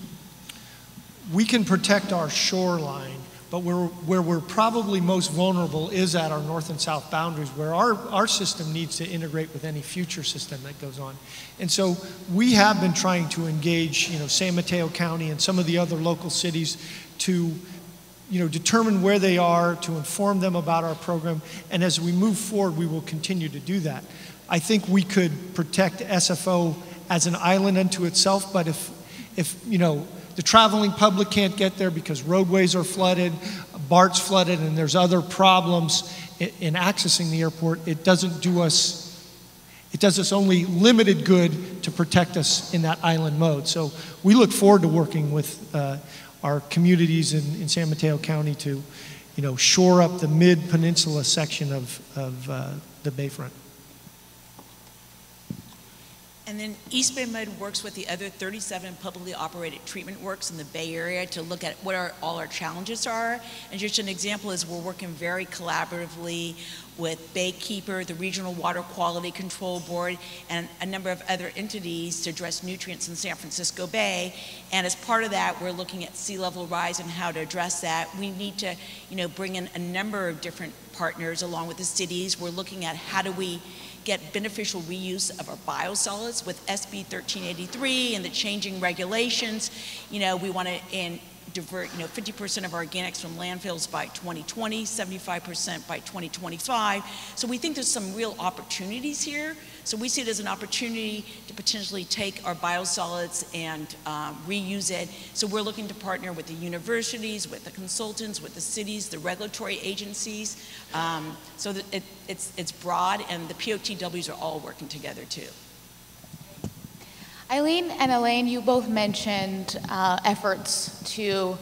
S4: protect our shoreline, but where we're probably most vulnerable is at our north and south boundaries, where our system needs to integrate with any future system that goes on. And so we have been trying to engage, San Mateo County and some of the other local cities to, determine where they are, to inform them about our program. And as we move forward, we will continue to do that. I think we could protect SFO as an island unto itself, but if the traveling public can't get there because roadways are flooded, BART's flooded, and there's other problems in accessing the airport, it does us only limited good to protect us in that island mode. So we look forward to working with our communities in San Mateo County to, shore up the mid-peninsula section of the Bayfront.
S6: And then East Bay Med works with the other 37 publicly operated treatment works in the Bay Area to look at what all our challenges are. And just an example is we're working very collaboratively with Baykeeper, the Regional Water Quality Control Board, and a number of other entities to address nutrients in San Francisco Bay. And as part of that, we're looking at sea level rise and how to address that. We need to, bring in a number of different partners along with the cities. We're looking at how do we get beneficial reuse of our biosolids with SB 1383 and the changing regulations. We want to divert 50% of our organics from landfills by 2020, 75% by 2025. So we think there's some real opportunities here. So we see it as an opportunity to potentially take our biosolids and reuse it. So we're looking to partner with the universities, with the consultants, with the cities, the regulatory agencies, so that it's broad, and the POTWs are all working together too.
S2: Eileen and Elaine, you both mentioned efforts to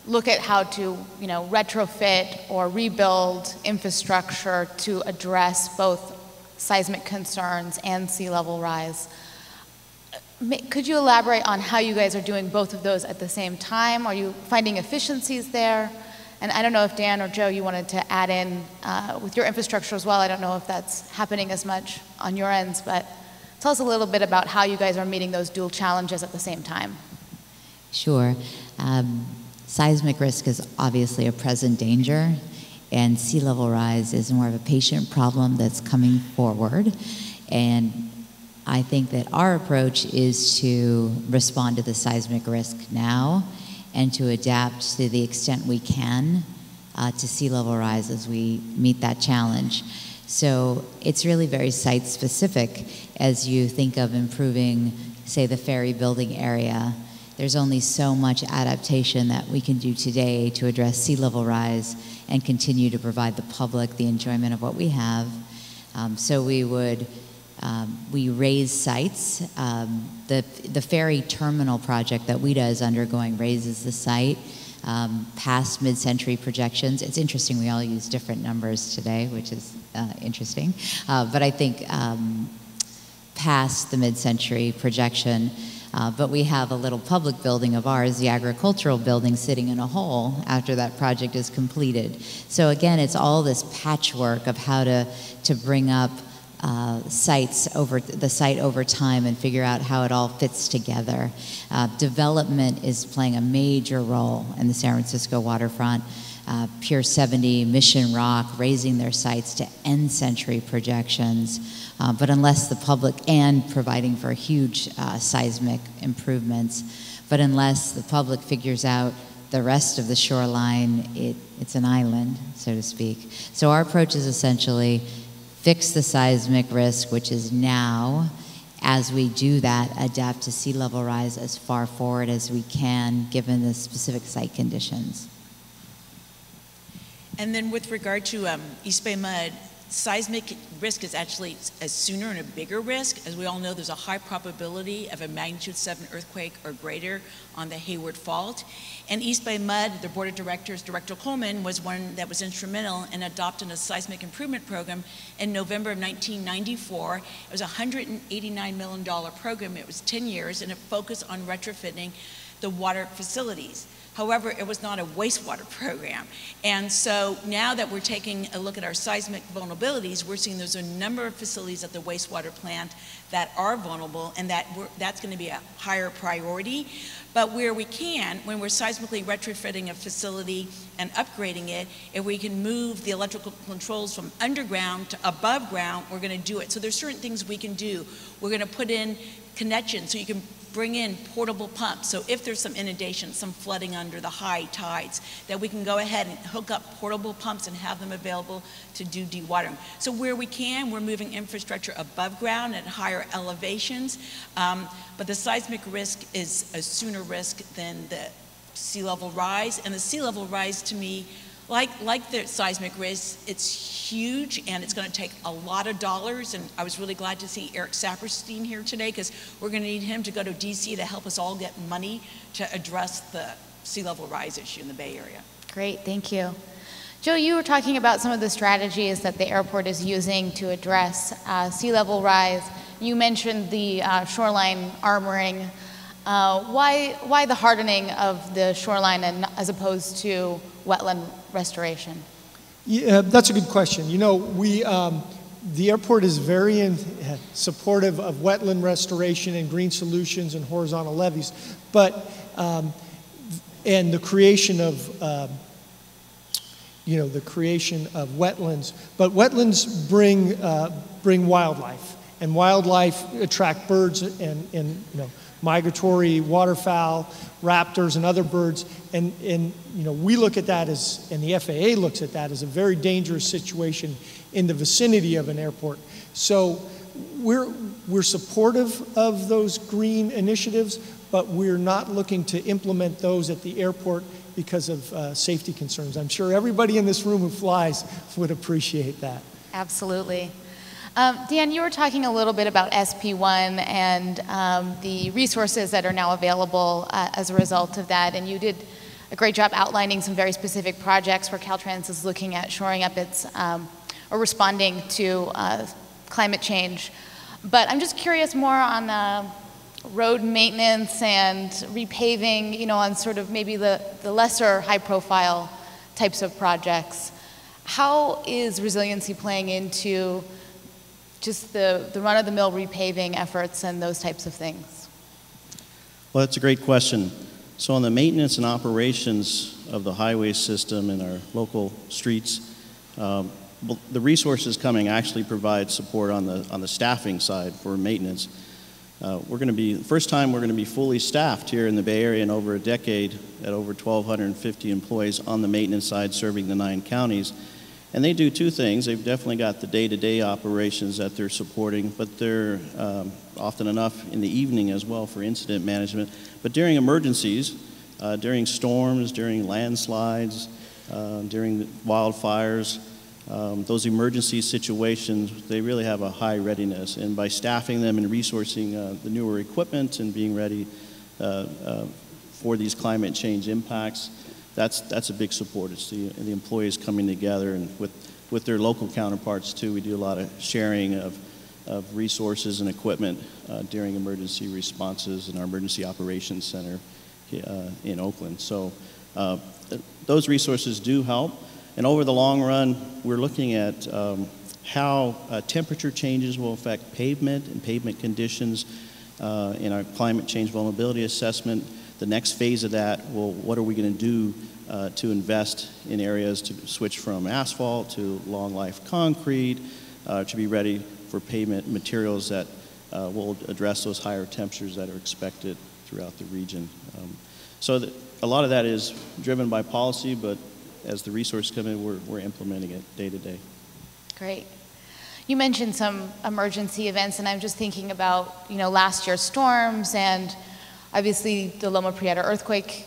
S2: look at how to, retrofit or rebuild infrastructure to address both seismic concerns and sea level rise. Could you elaborate on how you guys are doing both of those at the same time? Are you finding efficiencies there? And I don't know if Dan or Joe, you wanted to add in with your infrastructure as well. I don't know if that's happening as much on your ends, but tell us a little bit about how you guys are meeting those dual challenges at the same time.
S3: Sure. Seismic risk is obviously a present danger, and sea level rise is more of a patient problem that's coming forward. And I think that our approach is to respond to the seismic risk now and to adapt to the extent we can to sea level rise as we meet that challenge. So it's really very site specific as you think of improving, say, the ferry building area. There's only so much adaptation that we can do today to address sea level rise and continue to provide the public the enjoyment of what we have. So we raise sites. The ferry terminal project that WIDA is undergoing raises the site past mid-century projections. It's interesting, we all use different numbers today, which is interesting. But I think past the mid-century projection, but we have a little public building of ours, the agricultural building, sitting in a hole after that project is completed. So again, it's all this patchwork of how to bring up sites over the site over time and figure out how it all fits together. Development is playing a major role in the San Francisco waterfront. Pier 70, Mission Rock, raising their sites to end century projections. But unless the public, and providing for huge seismic improvements, but unless the public figures out the rest of the shoreline, it's an island, so to speak. So our approach is essentially fix the seismic risk, which is now. As we do that, adapt to sea level rise as far forward as we can, given the specific site conditions.
S6: And then with regard to East Bay Mud, seismic risk is actually a sooner and a bigger risk. As we all know, there's a high probability of a magnitude 7 earthquake or greater on the Hayward Fault. And East Bay Mud, the board of directors, Director Coleman, was one that was instrumental in adopting a seismic improvement program in November of 1994. It was a $189 million program. It was 10 years, and it focused on retrofitting the water facilities. However, it was not a wastewater program. And so now that we're taking a look at our seismic vulnerabilities, we're seeing there's a number of facilities at the wastewater plant that are vulnerable, and that's going to be a higher priority. But where we can, when we're seismically retrofitting a facility and upgrading it, if we can move the electrical controls from underground to above ground, we're going to do it. So there's certain things we can do. We're going to put in connections so you can bring in portable pumps. So if there's some inundation, some flooding under the high tides, that we can go ahead and hook up portable pumps and have them available to do dewatering. So where we can, we're moving infrastructure above ground at higher elevations. But the seismic risk is a sooner risk than the sea level rise. And the sea level rise, to me, like the seismic risk, it's huge and it's going to take a lot of dollars. And I was really glad to see Eric Saperstein here today, because we're going to need him to go to DC to help us all get money to address the sea level rise issue in the Bay Area.
S2: Great, thank you. Joe, you were talking about some of the strategies that the airport is using to address sea level rise. You mentioned the shoreline armoring. Why the hardening of the shoreline as opposed to wetland restoration?
S4: Yeah, that's a good question. You know, the airport is very supportive of wetland restoration and green solutions and horizontal levees, but and the creation of wetlands. But wetlands bring wildlife, and wildlife attract birds and migratory waterfowl, raptors, and other birds. And we look at that as, and the FAA looks at that as a very dangerous situation in the vicinity of an airport. So we're supportive of those green initiatives, but we're not looking to implement those at the airport because of safety concerns. I'm sure everybody in this room who flies would appreciate that.
S2: Absolutely. Dan, you were talking a little bit about SP1 and the resources that are now available as a result of that, and you did a great job outlining some very specific projects where Caltrans is looking at shoring up its, or responding to climate change. But I'm just curious more on road maintenance and repaving, on sort of maybe the lesser high-profile types of projects. How is resiliency playing into just the run-of-the-mill repaving efforts and those types of things?
S5: Well, that's a great question. So on the maintenance and operations of the highway system and our local streets, the resources coming actually provide support on the staffing side for maintenance. We're going to be, the first time we're going to be fully staffed here in the Bay Area in over a decade at over 1,250 employees on the maintenance side serving the 9 counties. And they do 2 things. They've definitely got the day-to-day operations that they're supporting, but they're often enough in the evening as well for incident management. But during emergencies, during storms, during landslides, during wildfires, those emergency situations, they really have a high readiness. And by staffing them and resourcing the newer equipment and being ready for these climate change impacts, that's a big support. It's the employees coming together, and with their local counterparts too. We do a lot of sharing of resources and equipment during emergency responses in our Emergency Operations Center in Oakland. So those resources do help. And over the long run, we're looking at how temperature changes will affect pavement and pavement conditions in our climate change vulnerability assessment. The next phase of that, well, what are we going to do to invest in areas to switch from asphalt to long life concrete, to be ready for pavement materials that will address those higher temperatures that are expected throughout the region. So a lot of that is driven by policy, but as the resources come in, we're implementing it day to day.
S2: Great. You mentioned some emergency events, and I'm just thinking about, last year's storms and obviously the Loma Prieta earthquake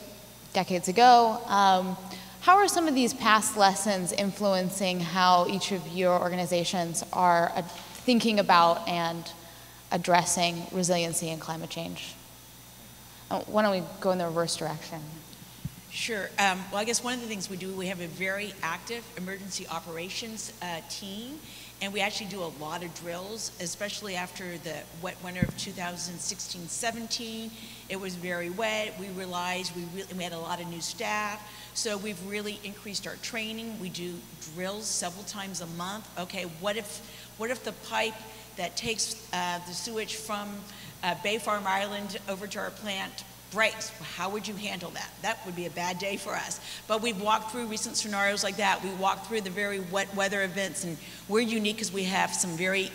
S2: decades ago. How are some of these past lessons influencing how each of your organizations are thinking about and addressing resiliency and climate change? Why don't we go in the reverse direction?
S6: Sure. Well, I guess one of the things we do, we have a very active emergency operations team, and we actually do a lot of drills, especially after the wet winter of 2016-17. It was very wet. We realized we had a lot of new staff, so we've really increased our training. We do drills several times a month. Okay, what if the pipe that takes the sewage from Bay Farm Island over to our plant breaks? How would you handle that? That would be a bad day for us. But we've walked through recent scenarios like that. We walked through the very wet weather events, and we're unique because we have some 3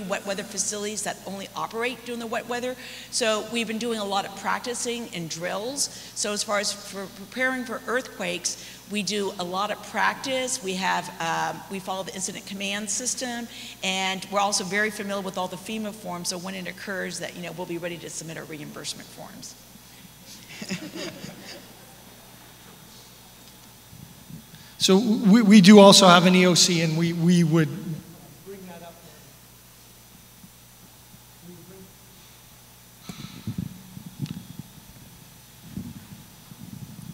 S6: wet weather facilities that only operate during the wet weather. So we've been doing a lot of practicing and drills. So as far as for preparing for earthquakes, we do a lot of practice. We follow the incident command system, and we're also very familiar with all the FEMA forms. So when it occurs, that we'll be ready to submit our reimbursement forms.
S4: So we do also have an EOC, and we would bring that up.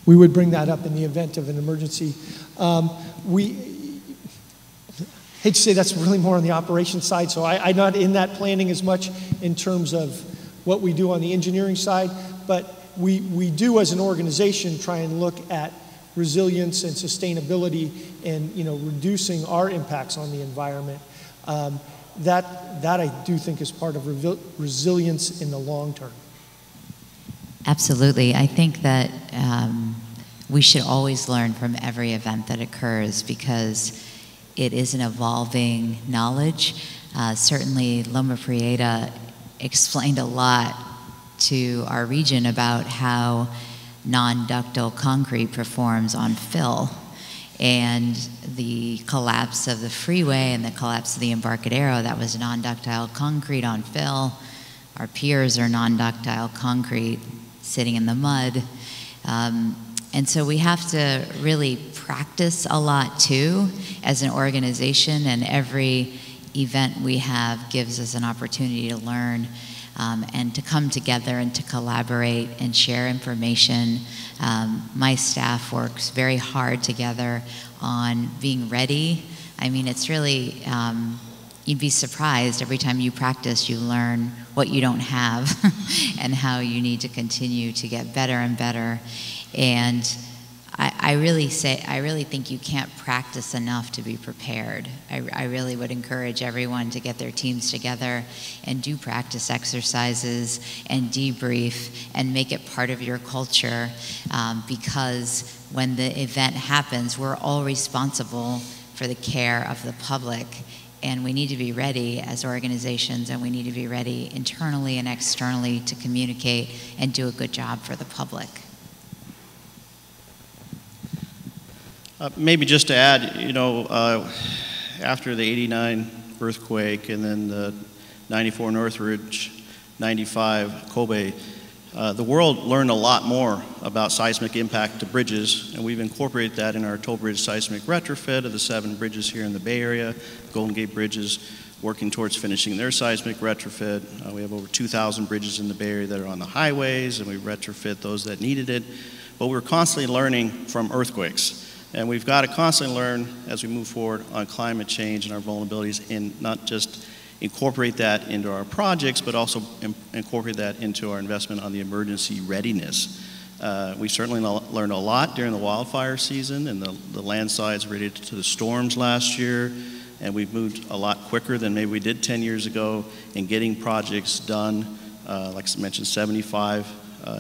S4: We would bring that up in the event of an emergency. We hate to say that's really more on the operations side, so I'm not in that planning as much in terms of what we do on the engineering side, but we do as an organization try and look at resilience and sustainability and reducing our impacts on the environment. That I do think is part of resilience in the long term.
S3: Absolutely. I think that we should always learn from every event that occurs because it is an evolving knowledge. Certainly Loma Prieta explained a lot to our region about how non-ductile concrete performs on fill, and the collapse of the freeway and the collapse of the Embarcadero, that was non-ductile concrete on fill. Our piers are non-ductile concrete sitting in the mud. And so we have to really practice a lot too as an organization, and every event we have gives us an opportunity to learn and to come together and to collaborate and share information. My staff works very hard together on being ready. I mean, it's really, you'd be surprised every time you practice, you learn what you don't have and how you need to continue to get better and better. And I really think you can't practice enough to be prepared. I really would encourage everyone to get their teams together and do practice exercises and debrief and make it part of your culture, because when the event happens, we're all responsible for the care of the public. And we need to be ready as organizations, and we need to be ready internally and externally to communicate and do a good job for the public.
S5: Maybe just to add, you know, after the 89 earthquake and then the 94 Northridge, 95 Kobe, the world learned a lot more about seismic impact to bridges, and we've incorporated that in our Toll Bridge seismic retrofit of the 7 bridges here in the Bay Area. Golden Gate Bridge is working towards finishing their seismic retrofit. We have over 2,000 bridges in the Bay Area that are on the highways, and we retrofit those that needed it. But we're constantly learning from earthquakes. And we've got to constantly learn as we move forward on climate change and our vulnerabilities, and not just incorporate that into our projects, but also incorporate that into our investment on the emergency readiness. We certainly learned a lot during the wildfire season and the landslides related to the storms last year, and we've moved a lot quicker than maybe we did 10 years ago in getting projects done. Like I mentioned, 75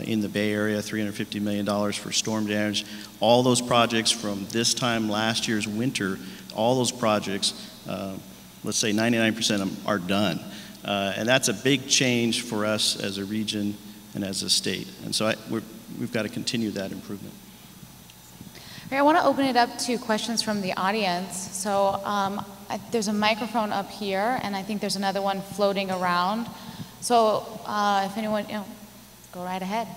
S5: in the Bay Area, $350 million for storm damage. All those projects from this time last year's winter, all those projects, let's say 99% of them are done. And that's a big change for us as a region and as a state. And so we've got to continue that improvement.
S2: I want to open it up to questions from the audience. So there's a microphone up here, and I think there's another one floating around. So if anyone, go right ahead.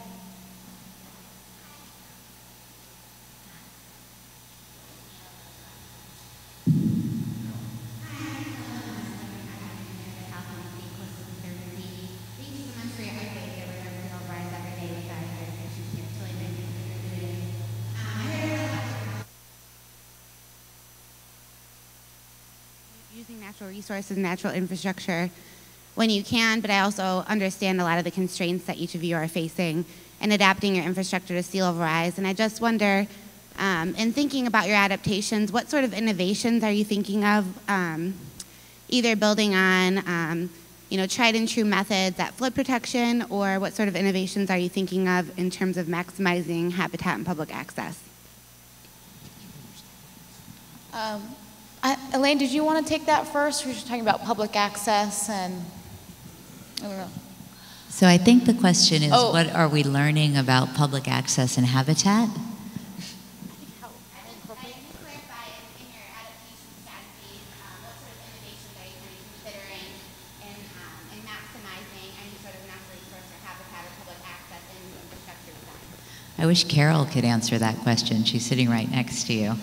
S7: Using natural resources, natural infrastructure when you can, but I also understand a lot of the constraints that each of you are facing in adapting your infrastructure to sea level rise. And I just wonder, in thinking about your adaptations, what sort of innovations are you thinking of, either building on tried and true methods at flood protection, or what sort of innovations are you thinking of in terms of maximizing habitat and public access?
S2: Elaine, did you want to take that first? We were just talking about public access and, I don't know.
S3: So I think the question is, what are we learning about public access and habitat? I wish Carol could answer that question. She's sitting right next to you.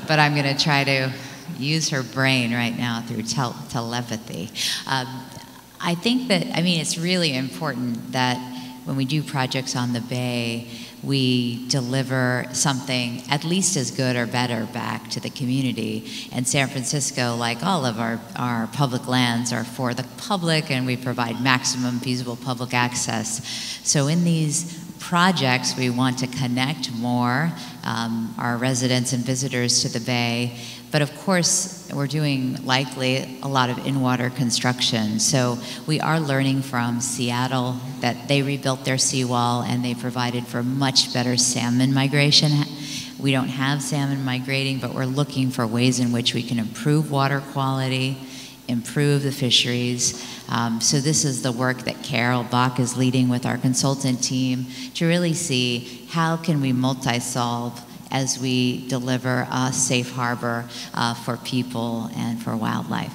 S3: But I'm going to try to use her brain right now through telepathy. I think that, it's really important that when we do projects on the Bay, we deliver something at least as good or better back to the community. And San Francisco, like all of our public lands, are for the public, and we provide maximum feasible public access. So in these projects, we want to connect more our residents and visitors to the Bay. But of course, we're doing likely a lot of in-water construction. So we are learning from Seattle that they rebuilt their seawall and they provided for much better salmon migration. We don't have salmon migrating, but we're looking for ways in which we can improve water quality, improve the fisheries. So this is the work that Carol Bach is leading with our consultant team to really see how can we multi-solve as we deliver a safe harbor for people and for wildlife.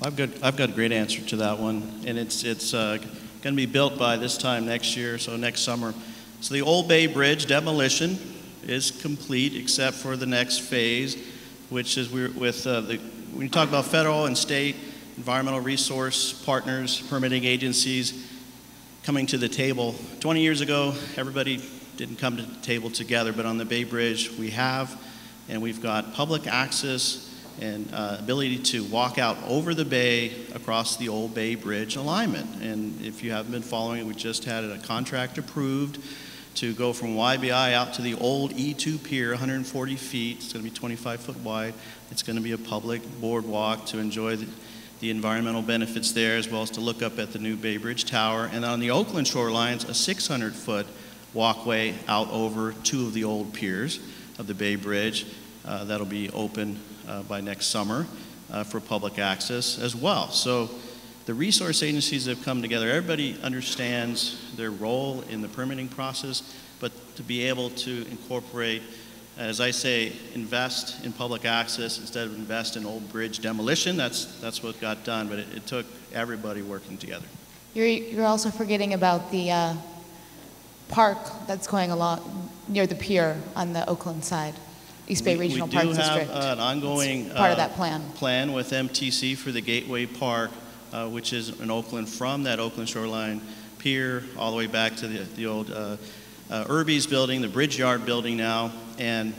S5: I've got a great answer to that one, and it's going to be built by this time next year, so next summer. So the Old Bay Bridge demolition is complete except for the next phase, which is when you talk about federal and state environmental resource partners, permitting agencies coming to the table. 20 years ago, everybody didn't come to the table together, but on the Bay Bridge we have, and we've got public access and ability to walk out over the bay across the Old Bay Bridge alignment. And if you haven't been following it, we just had a contract approved to go from YBI out to the old E2 pier, 140 feet. It's going to be 25 foot wide. It's going to be a public boardwalk to enjoy the environmental benefits there, as well as to look up at the new Bay Bridge Tower. And on the Oakland shorelines, a 600-foot walkway out over two of the old piers. of the Bay Bridge. That'll be open by next summer for public access as well. So the resource agencies have come together. Everybody understands their role in the permitting process, but to be able to incorporate, as I say, invest in public access instead of invest in old bridge demolition, that's what got done, but it took everybody working together.
S8: You're also forgetting about the park that's going along near the pier on the Oakland side, East Bay Regional Park District.
S5: We do have an ongoing
S8: part of that
S5: plan with MTC for the Gateway Park, which is in Oakland, from that Oakland Shoreline Pier all the way back to the old Irby's building, the Bridge Yard building now, and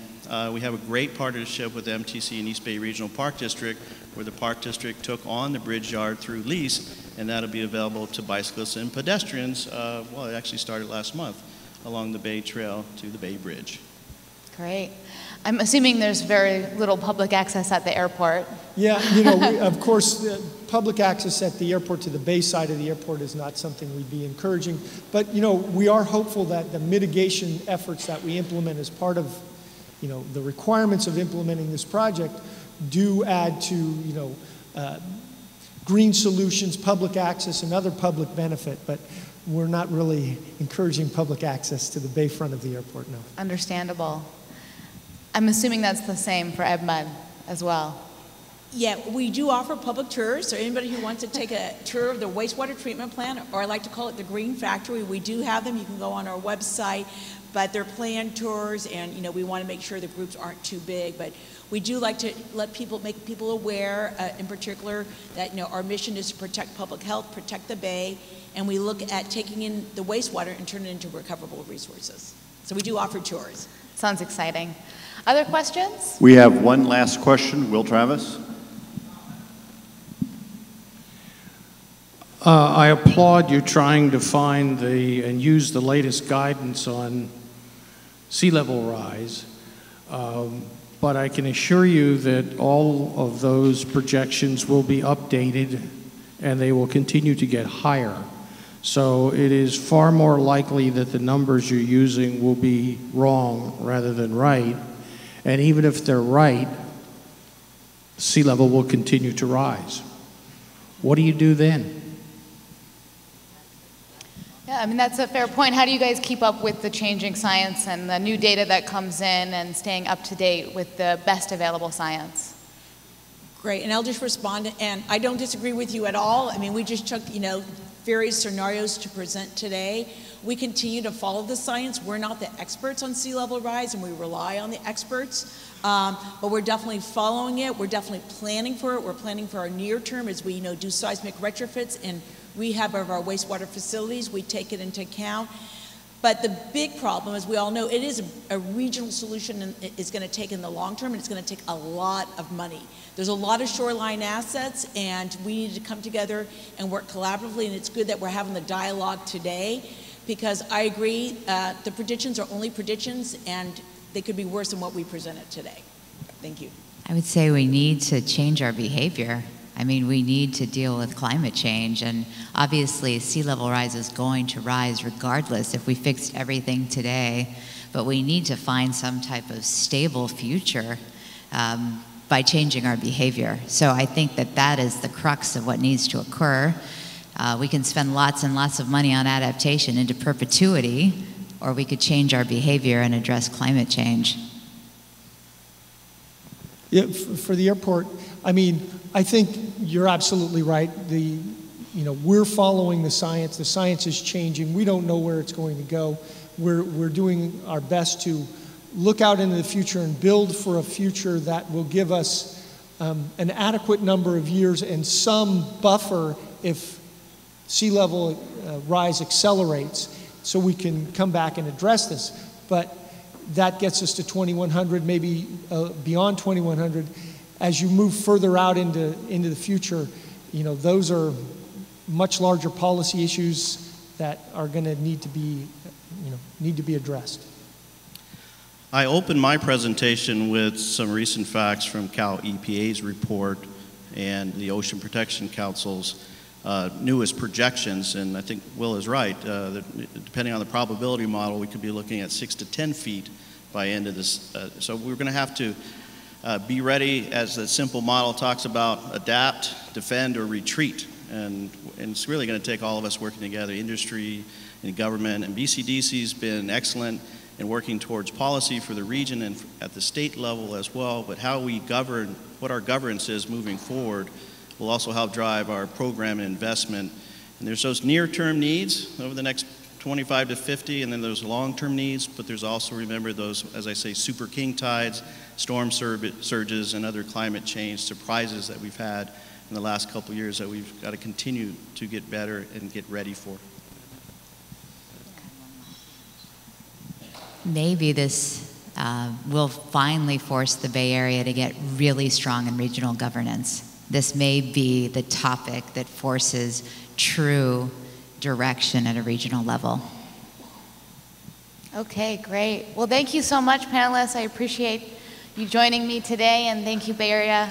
S5: we have a great partnership with MTC and East Bay Regional Park District, where the Park District took on the Bridge Yard through lease, and that'll be available to bicyclists and pedestrians. Well, it actually started last month along the Bay Trail to the Bay Bridge.
S8: Great. I'm assuming there's very little public access at the airport.
S4: Yeah, of course, public access at the airport to the bay side of the airport is not something we'd be encouraging. But, we are hopeful that the mitigation efforts that we implement as part of, the requirements of implementing this project do add to, green solutions, public access, and other public benefit. But we're not really encouraging public access to the bayfront of the airport, no.
S8: Understandable. I'm assuming that's the same for EBMUD as well.
S6: Yeah, we do offer public tours, so anybody who wants to take a tour of the wastewater treatment plant, or I like to call it the Green Factory, we do have them. You can go on our website, but they're planned tours, and we want to make sure the groups aren't too big, but we do like to make people aware, in particular, that our mission is to protect public health, protect the bay, and we look at taking in the wastewater and turn it into recoverable resources. So we do offer tours.
S8: Sounds exciting. Other questions?
S9: We have one last question. Will Travis?
S10: I applaud you trying to find and use the latest guidance on sea level rise. But I can assure you that all of those projections will be updated and they will continue to get higher. So it is far more likely that the numbers you're using will be wrong rather than right. And even if they're right, sea level will continue to rise. What do you do then?
S8: Yeah, that's a fair point. How do you guys keep up with the changing science and the new data that comes in and staying up to date with the best available science?
S6: Great, and I'll just respond, and I don't disagree with you at all. We just took, various scenarios to present today. We continue to follow the science. We're not the experts on sea level rise, and we rely on the experts, but we're definitely following it. We're definitely planning for it. We're planning for our near term as we, do seismic retrofits and rehab of our wastewater facilities. We take it into account. But the big problem, as we all know, it is a regional solution, and it's going to take in the long term, and it's going to take a lot of money. There's a lot of shoreline assets, and we need to come together and work collaboratively, and it's good that we're having the dialogue today, because I agree, the predictions are only predictions, and they could be worse than what we presented today. Thank you.
S3: I would say we need to change our behavior. We need to deal with climate change, and obviously sea level rise is going to rise regardless if we fixed everything today, but we need to find some type of stable future by changing our behavior. So I think that is the crux of what needs to occur. We can spend lots and lots of money on adaptation into perpetuity, or we could change our behavior and address climate change.
S4: Yeah, for the airport, I think you're absolutely right. We're following the science. The science is changing. We don't know where it's going to go. We're doing our best to look out into the future and build for a future that will give us an adequate number of years and some buffer if sea level rise accelerates, so we can come back and address this. But that gets us to 2100, maybe beyond 2100. As you move further out into the future, those are much larger policy issues that are going to need to be addressed.
S5: I opened my presentation with some recent facts from Cal EPA's report and the Ocean Protection Council's newest projections, and I think Will is right. Depending on the probability model, we could be looking at 6 to 10 feet by end of this. So we're going to have to be ready, as the simple model talks about, adapt, defend, or retreat. And it's really going to take all of us working together, industry and government. And BCDC's been excellent in working towards policy for the region and at the state level as well. But how we govern, what our governance is moving forward, will also help drive our program and investment. And there's those near-term needs over the next 25 to 50, and then there's long-term needs, but there's also, remember, those, as I say, super king tides, storm surges, and other climate change surprises that we've had in the last couple of years that we've got to continue to get better and get ready for.
S3: Maybe this will finally force the Bay Area to get really strong in regional governance. This may be the topic that forces true direction at a regional level.
S8: Okay, great. Well, thank you so much, panelists. I appreciate you joining me today, and thank you, Bay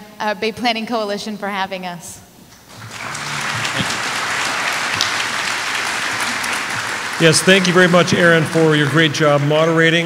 S8: Planning Coalition, for having us.
S1: Yes, thank you very much, Erin, for your great job moderating.